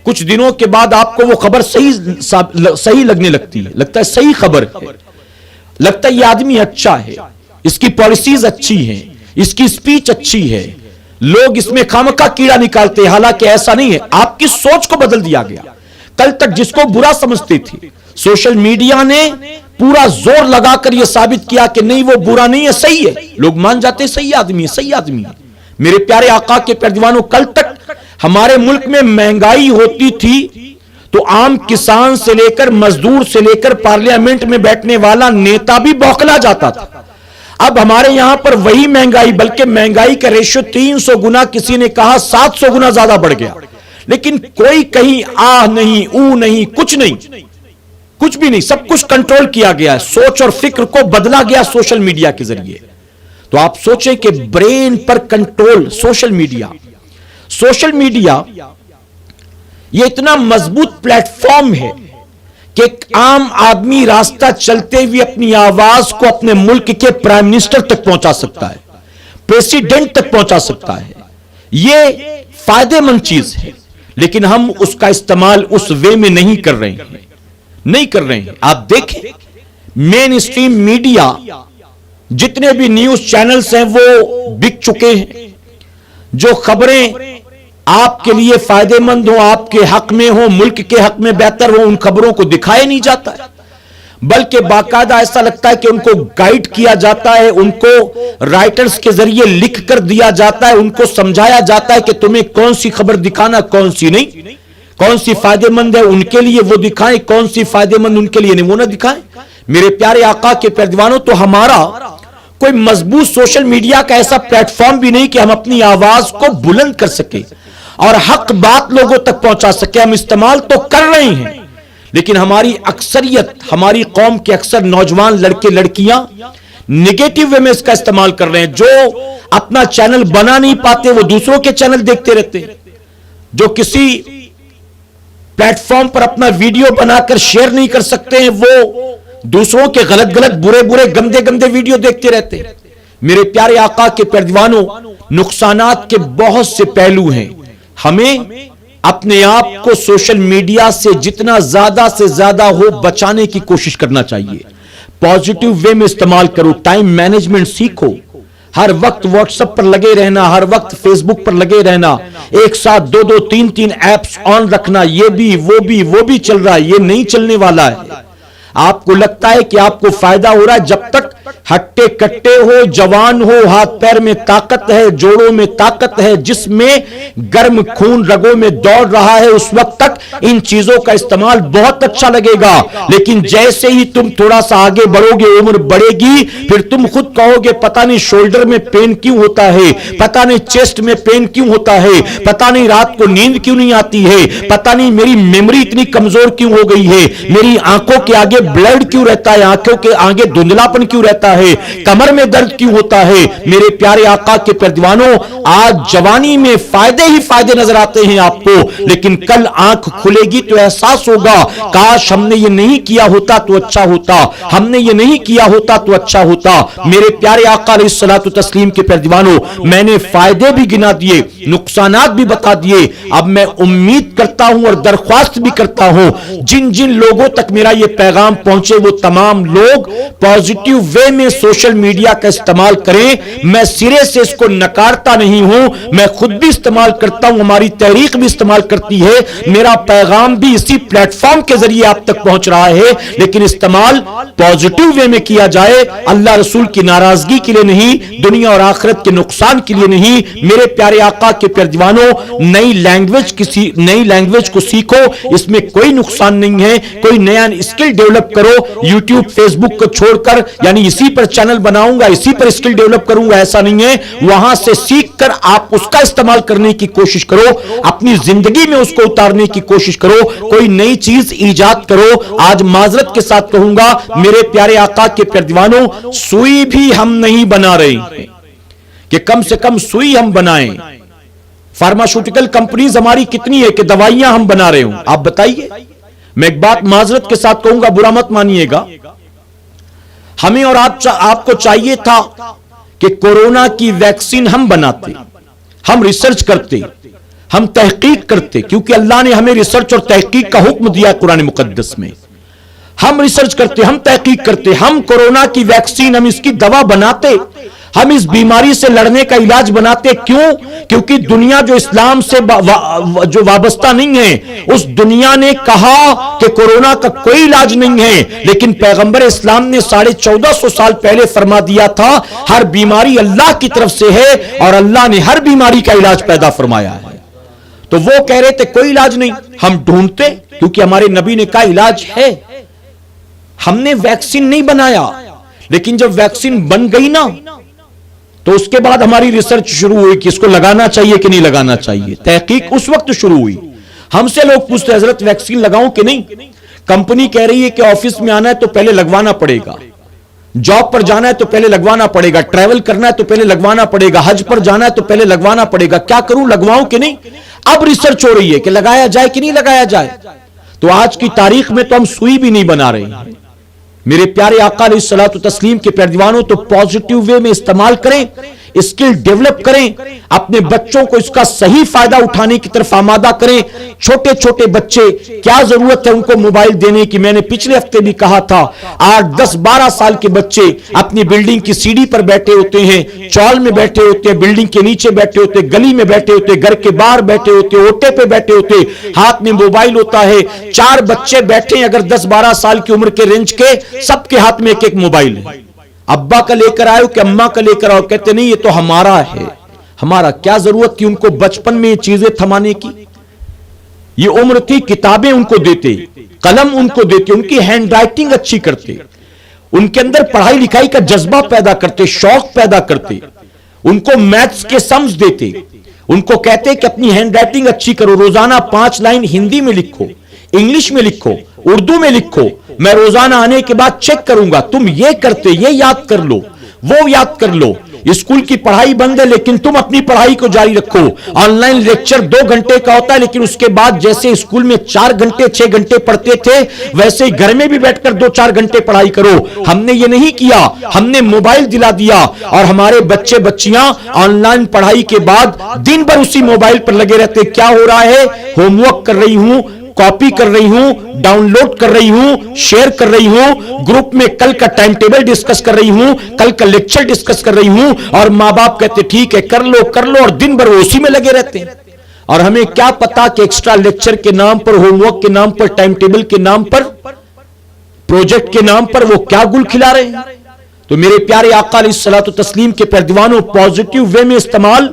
کچھ دنوں کے بعد آپ کو وہ خبر صحیح لگنے لگتی ہے، لگتا ہے صحیح خبر ہے، لگتا ہے یہ آدمی اچھا ہے، اس کی پالیسیز اچھی ہیں، اس کی سپیچ اچھی ہے، لوگ اس میں خامخواہ کیڑا نکالتے ہیں، حالانکہ ایسا نہیں ہے۔ آپ کی سوچ کو بدل دیا گیا۔ کل تک جس کو برا سمجھتے تھے، سوشل میڈیا نے پورا زور لگا کر یہ ثابت کیا کہ نہیں وہ برا نہیں ہے، صحیح ہے، لوگ مان جاتے ہیں صحیح آدمی ہے۔ میرے پیارے آقا کے پیارے دیوانوں، کل تک ہمارے ملک میں مہنگائی ہوتی تھی تو عام کسان سے لے کر، مزدور سے لے کر، پارلیمنٹ میں بیٹھنے والا نیتا بھی بوکھلا جاتا تھا۔ اب ہمارے یہاں پر وہی مہنگائی، بلکہ مہنگائی کا ریشو 300 گنا، کسی نے کہا 700 گنا زیادہ بڑھ گیا، لیکن کوئی کہیں آہ نہیں، او نہیں، کچھ بھی نہیں، سب کچھ کنٹرول کیا گیا ہے، سوچ اور فکر کو بدلا گیا سوشل میڈیا کے ذریعے۔ تو آپ سوچیں کہ برین پر کنٹرول، سوشل میڈیا یہ اتنا مضبوط پلیٹ فارم ہے کہ ایک عام آدمی راستہ چلتے ہوئے اپنی آواز کو اپنے ملک کے پرائم منسٹر تک پہنچا سکتا ہے، پریسیڈنٹ تک پہنچا سکتا ہے، یہ فائدے مند چیز ہے، لیکن ہم اس کا استعمال اس وے میں نہیں کر رہے ہیں۔ آپ دیکھیں مین اسٹریم میڈیا جتنے بھی نیوز چینلز ہیں وہ بک چکے ہیں۔ جو خبریں آپ کے لیے فائدے مند ہوں، آپ کے حق میں ہوں، ملک کے حق میں بہتر ہوں، ان خبروں کو دکھایا نہیں جاتا ہے، بلکہ باقاعدہ ایسا لگتا ہے کہ ان کو گائیڈ کیا جاتا ہے، ان کو رائٹرز کے ذریعے لکھ کر دیا جاتا ہے، ان کو سمجھایا جاتا ہے کہ تمہیں کون سی خبر دکھانا، کون سی نہیں، کون سی فائدے مند ہے ان کے لیے وہ دکھائیں، کون سی فائدے مند ان کے لیے نہیں وہ نہ دکھائیں۔ میرے پیارے آقا کے پیروانوں، تو ہمارا کوئی مضبوط سوشل میڈیا کا ایسا پلیٹ فارم بھی نہیں کہ ہم اپنی آواز کو بلند کر سکیں اور حق بات لوگوں تک پہنچا سکیں۔ ہم استعمال تو کر رہے ہیں، لیکن ہماری اکثریت، ہماری قوم کے اکثر نوجوان لڑکے لڑکیاں نیگیٹو وے میں اس کا استعمال کر رہے ہیں۔ جو اپنا چینل بنا نہیں پاتے وہ دوسروں کے چینل دیکھتے رہتے ہیں، جو کسی پلیٹ فارم پر اپنا ویڈیو بنا کر شیئر نہیں کر سکتے ہیں وہ دوسروں کے غلط برے گندے ویڈیو دیکھتے رہتے ہیں۔ میرے پیارے آقا کے پیروانوں، نقصانات کے بہت سے پہلو ہیں۔ ہمیں اپنے آپ کو سوشل میڈیا سے جتنا زیادہ سے زیادہ ہو بچانے کی کوشش کرنا چاہیے۔ پازیٹیو وے میں استعمال کرو، ٹائم مینجمنٹ سیکھو، ہر وقت واٹس ایپ پر لگے رہنا، ہر وقت فیس بک پر لگے رہنا، ایک ساتھ دو تین ایپس آن رکھنا، یہ بھی وہ بھی چل رہا ہے، یہ نہیں چلنے والا ہے۔ آپ کو لگتا ہے کہ آپ کو فائدہ ہو رہا ہے، جب تک ہٹے کٹے ہو، جوان ہو، ہاتھ پیر میں طاقت ہے، جوڑوں میں طاقت ہے، جس میں گرم خون رگوں میں دوڑ رہا ہے، اس وقت تک ان چیزوں کا استعمال بہت اچھا لگے گا۔ لیکن جیسے ہی تم تھوڑا سا آگے بڑھو گے، عمر بڑھے گی، پھر تم خود کہو گے پتہ نہیں شولڈر میں پین کیوں ہوتا ہے، پتہ نہیں چیسٹ میں پین کیوں ہوتا ہے، پتہ نہیں رات کو نیند کیوں نہیں آتی ہے، پتہ نہیں میری میموری اتنی کمزور کیوں ہو گئی ہے، میری آنکھوں کے آگے بلڈ کیوں رہتا ہے، آنکھوں کے آگے دھندلاپن کیوں رہتا ہے، کمر میں درد کیوں ہوتا ہے۔ میرے پیارے آقا کے پیروانوں، آج جوانی میں فائدے ہی فائدے نظر آتے ہیں آپ کو، لیکن کل آنکھ کھلے گی تو احساس ہوگا کاش ہم نے یہ نہیں کیا ہوتا تو اچھا ہوتا، ہم نے یہ نہیں کیا ہوتا تو اچھا ہوتا۔ میرے پیارے آقا علیہ الصلوۃ والتسلیم کے پیروانوں، میں نے فائدے بھی گنا دیے، نقصانات بھی بتا دیے۔ اب میں امید کرتا ہوں اور درخواست بھی کرتا ہوں جن لوگوں تک میرا یہ پیغام پہنچے وہ تمام لوگ پازیٹیو وے میں سوشل میڈیا کا استعمال کریں۔ میں سرے سے اس کو نکارتا نہیں ہوں، میں خود بھی استعمال کرتا ہوں، ہماری تحریک بھی استعمال کرتی ہے، میرا پیغام بھی اسی پلیٹ فارم کے ذریعے آپ تک پہنچ رہا ہے، لیکن استعمال پازیٹیو وے میں کیا جائے، اللہ رسول کی ناراضگی کے لیے نہیں، دنیا اور آخرت کے نقصان کے لیے نہیں۔ میرے پیارے آقا کے پیروانوں، نئی لینگویج کو سیکھو، اس میں کوئی نقصان نہیں ہے، کوئی نیا اسکل ڈیولپ کرو، یوٹیوب فیس بک کو چھوڑ کر، یعنی اسی پر چینل بناؤں گا، اسی پر اسکل ڈیولپ کروں گا، ایسا نہیں ہے، وہاں سے سیکھ کر آپ اس کا استعمال کرنے کی کوشش کرو، اپنی زندگی میں اس کو اتارنے کی کوشش کرو، کوئی نئی چیز ایجاد کرو۔ آج معذرت کے ساتھ کہوں گا میرے پیارے آقا کے پیروانوں، سوئی بھی ہم نہیں بنا رہے کہ کم سے کم سوئی ہم بنائیں۔ فارماسیوٹیکل کمپنیز ہماری کتنی ہے کہ دوائیاں ہم بنا رہے ہوں، آپ بتائیے۔ میں ایک بات معذرت کے ساتھ کہوں گا، برا مت مانیے گا، ہمیں اور آپ کو چاہیے تھا کہ کورونا کی ویکسین ہم بناتے، ہم ریسرچ کرتے، ہم تحقیق کرتے، کیونکہ اللہ نے ہمیں ریسرچ اور تحقیق کا حکم دیا قرآن مقدس میں۔ ہم ریسرچ کرتے، ہم تحقیق کرتے، ہم کورونا کی ویکسین، ہم اس کی دوا بناتے، ہم اس بیماری سے لڑنے کا علاج بناتے۔ کیوں؟ کیونکہ دنیا جو اسلام سے جو وابستہ نہیں ہے، اس دنیا نے کہا کہ کورونا کا کوئی علاج نہیں ہے، لیکن پیغمبر اسلام نے 1450 سال پہلے فرما دیا تھا ہر بیماری اللہ کی طرف سے ہے اور اللہ نے ہر بیماری کا علاج پیدا فرمایا ہے۔ تو وہ کہہ رہے تھے کوئی علاج نہیں، ہم ڈھونڈتے، کیونکہ ہمارے نبی نے کہا علاج ہے۔ ہم نے ویکسین نہیں بنایا، لیکن جب ویکسین بن گئی نا تو اس کے بعد ہماری ریسرچ شروع ہوئی کہ اس کو لگانا چاہیے کہ نہیں لگانا چاہیے، تحقیق اس وقت شروع ہوئی۔ ہم سے لوگ پوچھتے حضرت ویکسین لگاؤں کہ نہیں، کمپنی کہہ رہی ہے کہ آفس میں آنا ہے تو پہلے لگوانا پڑے گا، جاب پر جانا ہے تو پہلے لگوانا پڑے گا، ٹریول کرنا ہے تو پہلے لگوانا پڑے گا، حج پر جانا ہے تو پہلے لگوانا پڑے گا۔ کیا کروں، لگواؤں کہ نہیں؟ اب ریسرچ ہو رہی ہے کہ لگایا جائے کہ نہیں لگایا جائے۔ تو آج کی تاریخ میں تو ہم سوئی بھی نہیں بنا رہے ہیں۔ میرے پیارے آقا علیہ الصلوۃ والتسلیم کے پیروانوں، تو پازیٹیو وے میں استعمال کریں، اسکل ڈیولپ کریں, اپنے بچوں کو اس کا صحیح فائدہ اٹھانے کی طرف آمادہ کریں. چھوٹے چھوٹے بچے, کیا ضرورت ہے ان کو موبائل دینے کی؟ میں نے پچھلے ہفتے بھی کہا تھا, 8, 10, 12 سال کے بچے اپنی بلڈنگ کی سیڑھی پر بیٹھے ہوتے ہیں, چال میں بیٹھے ہوتے ہیں, بلڈنگ کے نیچے بیٹھے ہوتے, گلی میں بیٹھے ہوتے, گھر کے باہر بیٹھے ہوتے, اوٹے پہ بیٹھے ہوتے, ہاتھ میں موبائل ہوتا ہے. 4 بچے بیٹھے اگر 10-12 سال کی عمر کے رینج کے, سب کے ہاتھ میں ایک ایک موبائل ہے. ابا کا لے کر آئے کہ اماں کا لے کر آؤ, کہتے نہیں یہ تو ہمارا ہے. ہمارا کیا ضرورت تھی ان کو بچپن میں یہ چیزیں تھمانے کی؟ یہ عمر تھی کتابیں ان کو دیتے, قلم ان کو دیتے, ان کی ہینڈ رائٹنگ اچھی کرتے, ان کے اندر پڑھائی لکھائی کا جذبہ پیدا کرتے, شوق پیدا کرتے, ان کو میتھس کے سمز دیتے, ان کو کہتے کہ اپنی ہینڈ رائٹنگ اچھی کرو, روزانہ 5 لائن ہندی میں لکھو, انگلش میں لکھو, اردو میں لکھو, میں روزانہ آنے کے بعد چیک کروں گا. تم یہ کرتے, یہ یاد کر لو, وہ یاد کر لو. اسکول کی پڑھائی بند ہے لیکن تم اپنی پڑھائی کو جاری رکھو. آن لائن لیکچر 2 گھنٹے کا ہوتا ہے لیکن اس کے بعد جیسے اسکول میں 4 گھنٹے 6 گھنٹے پڑھتے تھے ویسے ہی گھر میں بھی بیٹھ کر 2-4 گھنٹے پڑھائی کرو. ہم نے یہ نہیں کیا, ہم نے موبائل دلا دیا اور ہمارے بچے بچیاں آن لائن پڑھائی کے بعد دن بھر اسی موبائل پر لگے رہتے. کیا ہو رہا ہے؟ ہوم ورک کر رہی ہوں, کاپی کر رہی ہوں, ڈاؤن لوڈ کر رہی ہوں, شیئر کر رہی ہوں, گروپ میں کل کا ٹائم ٹیبل ڈسکس کر رہی ہوں, کل کا لیکچر ڈسکس کر رہی ہوں, اور ماں باپ کہتے ٹھیک ہے کر لو کر لو, اور دن بھر اسی میں لگے رہتے ہیں. اور ہمیں کیا پتا کہ ایکسٹرا لیکچر کے نام پر, ہوم ورک کے نام پر, ٹائم ٹیبل کے نام پر, پروجیکٹ کے نام پر وہ کیا گل کھلا رہے ہیں. تو میرے پیارے آقا علیہ الصلوۃ والتسلیم کے پیروانوں, پازیٹیو وے میں استعمال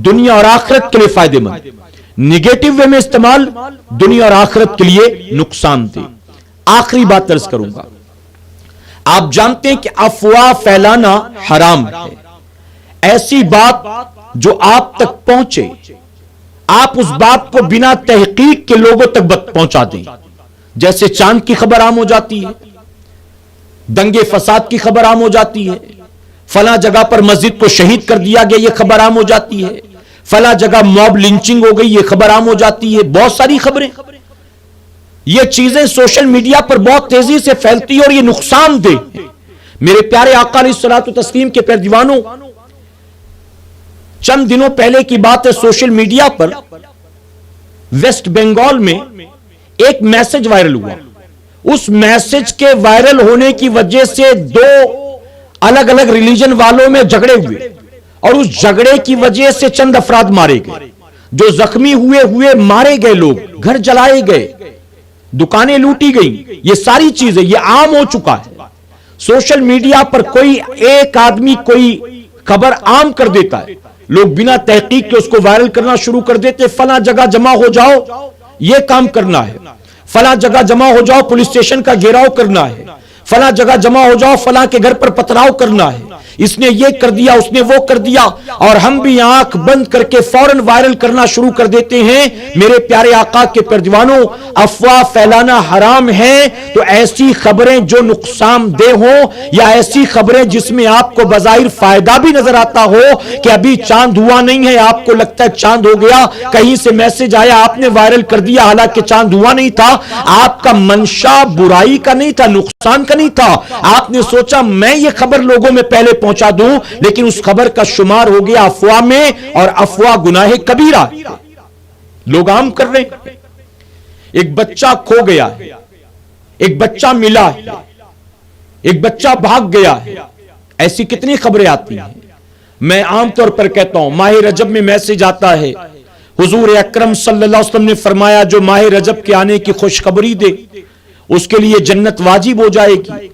دنیا اور آخرت کے لیے فائدے مند, نیگیٹو وے میں استعمال دنیا اور آخرت کے لیے نقصان دہ. آخری بات عرض کروں گا, آپ جانتے ہیں کہ افواہ پھیلانا حرام ہے. ایسی بات جو آپ تک پہنچے, آپ اس بات کو بنا تحقیق کے لوگوں تک پہنچا دیں. جیسے چاند کی خبر عام ہو جاتی ہے, دنگے فساد کی خبر عام ہو جاتی ہے, فلاں جگہ پر مسجد کو شہید کر دیا گیا یہ خبر عام ہو جاتی ہے, فلاں جگہ موب لنچنگ ہو گئی یہ خبر عام ہو جاتی ہے. بہت ساری خبریں, یہ چیزیں سوشل میڈیا پر بہت تیزی سے پھیلتی اور یہ نقصان دہ. میرے پیارے آقا علیہ الصلوۃ والتسلیم کے پیروانوں, چند دنوں پہلے کی بات ہے, سوشل میڈیا پر ویسٹ بنگال میں ایک میسج وائرل ہوا. اس میسج کے وائرل ہونے کی وجہ سے 2 الگ الگ ریلیجن والوں میں جھگڑے ہوئے اور اس جھگڑے کی وجہ سے چند افراد مارے گئے. جو زخمی ہوئے مارے گئے, لوگ گھر جلائے گئے, دکانیں لوٹی گئیں. یہ ساری چیزیں یہ عام ہو چکا ہے. سوشل میڈیا پر کوئی ایک آدمی کوئی خبر عام کر دیتا ہے, لوگ بنا تحقیق کے اس کو وائرل کرنا شروع کر دیتے. فلاں جگہ جمع ہو جاؤ, یہ کام کرنا ہے. فلاں جگہ جمع ہو جاؤ, پولیس اسٹیشن کا گھیراؤ کرنا ہے. فلاں جگہ جمع ہو جاؤ, فلاں کے گھر پر پتھراؤ کرنا ہے. اس نے یہ کر دیا, اس نے وہ کر دیا, اور ہم بھی آنکھ بند کر کے فوراً وائرل کرنا شروع کر دیتے ہیں. میرے پیارے آقا کے پیروانوں, افواہ پھیلانا حرام ہے. تو ایسی خبریں جو نقصان دہ ہوں یا ایسی خبریں جس میں آپ کو بظاہر فائدہ بھی نظر آتا ہو کہ ابھی چاند ہوا نہیں ہے, آپ کو لگتا ہے چاند ہو گیا, کہیں سے میسج آیا آپ نے وائرل کر دیا, حالانکہ چاند ہوا نہیں تھا. آپ کا منشا برائی کا نہیں تھا, نقصان کا نہیں تھا. آپ نے سوچا میں یہ خبر لوگوں میں پہلے پہنچا دوں, لیکن اس خبر کا شمار ہو گیا افواہ میں, اور افواہ گناہ کبیرہ لوگ عام کر رہے ہیں. ایک بچہ کھو گیا ہے, ایک بچہ ملا ہے, ایک بچہ بھاگ گیا ہے. ایسی کتنی خبریں آتی ہیں. میں عام طور پر کہتا ہوں, ماہ رجب میں میسج آتا ہے, حضور اکرم صلی اللہ علیہ وسلم نے فرمایا جو ماہ رجب کے آنے کی خوشخبری دے اس کے لیے جنت واجب ہو جائے گی.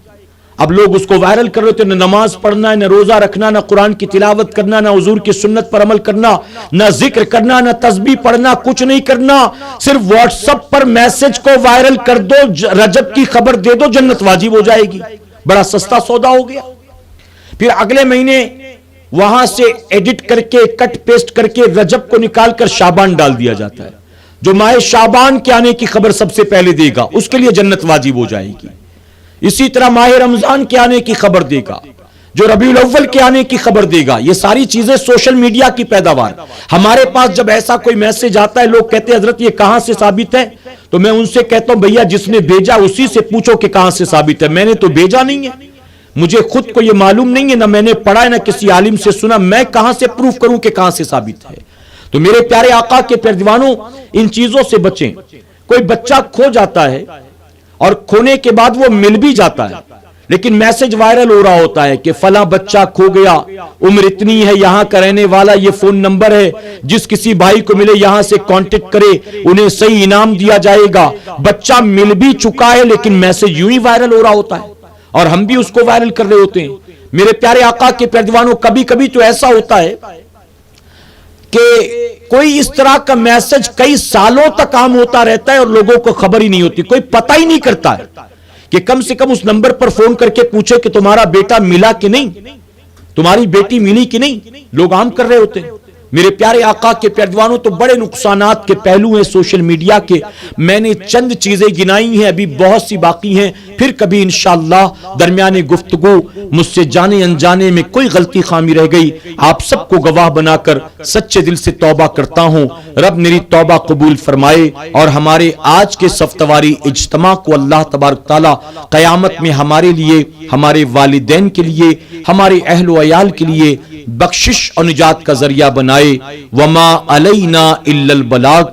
اب لوگ اس کو وائرل کر رہے تھے, نہ نماز پڑھنا ہے, نہ روزہ رکھنا, نہ قرآن کی تلاوت کرنا, نہ حضور کی سنت پر عمل کرنا, نہ ذکر کرنا, نہ تسبیح پڑھنا, کچھ نہیں کرنا. صرف واٹس ایپ پر میسج کو وائرل کر دو, رجب کی خبر دے دو, جنت واجب ہو جائے گی. بڑا سستا سودا ہو گیا. پھر اگلے مہینے وہاں سے ایڈٹ کر کے کٹ پیسٹ کر کے رجب کو نکال کر شعبان ڈال دیا جاتا ہے. جو ماہ شعبان کے آنے کی خبر سب سے پہلے دے گا اس کے لیے جنت واجب ہو جائے گی. اسی طرح ماہ رمضان کے آنے کی خبر دے گا, جو ربیع الاول کے آنے کی خبر دے گا. یہ ساری چیزیں سوشل میڈیا کی پیداوار. ہمارے پاس جب ایسا کوئی میسج آتا ہے, لوگ کہتے ہیں حضرت یہ کہاں سے ثابت ہے, تو میں ان سے کہتا ہوں بھیا جس نے بھیجا اسی سے پوچھو کہ کہاں سے ثابت ہے, میں نے تو بھیجا نہیں ہے. مجھے خود کو یہ معلوم نہیں ہے، نہ میں نے پڑھا ہے نہ کسی عالم سے سنا، میں کہاں سے پروف کروں کہ کہاں سے ثابت ہے؟ تو میرے پیارے آقا کے پیارے دیوانوں، ان چیزوں سے بچیں۔ کوئی بچہ کھو جاتا ہے اور کھونے کے بعد وہ مل بھی جاتا ہے، لیکن میسج وائرل ہو رہا ہوتا ہے کہ فلاں بچہ کھو گیا، عمر اتنی ہے، یہاں کا رہنے والا، یہ فون نمبر ہے، جس کسی بھائی کو ملے یہاں سے کانٹیکٹ کرے، انہیں صحیح انعام دیا جائے گا۔ بچہ مل بھی چکا ہے لیکن میسج یوں ہی وائرل ہو رہا ہوتا ہے اور ہم بھی اس کو وائرل کر رہے ہوتے ہیں۔ میرے پیارے آقا کے پیارے دیوانوں، کبھی کبھی تو ایسا ہوتا ہے کہ کوئی اس طرح کا میسج کئی سالوں تک عام ہوتا رہتا ہے اور لوگوں کو خبر ہی نہیں ہوتی، کوئی پتہ ہی نہیں کرتا ہے کہ کم سے کم اس نمبر پر فون کر کے پوچھے کہ تمہارا بیٹا ملا کہ نہیں، تمہاری بیٹی ملی کہ نہیں، لوگ عام کر رہے ہوتے ہیں۔ میرے پیارے آقا کے پیارے دیوانوں، تو بڑے نقصانات کے پہلو ہیں سوشل میڈیا کے، میں نے چند چیزیں گنائی ہیں، ابھی بہت سی باقی ہیں، پھر کبھی انشاءاللہ درمیان گفتگو مجھ سے جانے انجانے میں کوئی غلطی خامی رہ گئی، آپ سب کو گواہ بنا کر سچے دل سے توبہ کرتا ہوں، رب میری توبہ قبول فرمائے اور ہمارے آج کے صفتواری اجتماع کو اللہ تبارک تعالیٰ قیامت میں ہمارے لیے، ہمارے والدین کے لیے، ہمارے اہل و عیال کے لیے بخشش اور نجات کا ذریعہ بنائے۔ وما علینا الا البلاغ۔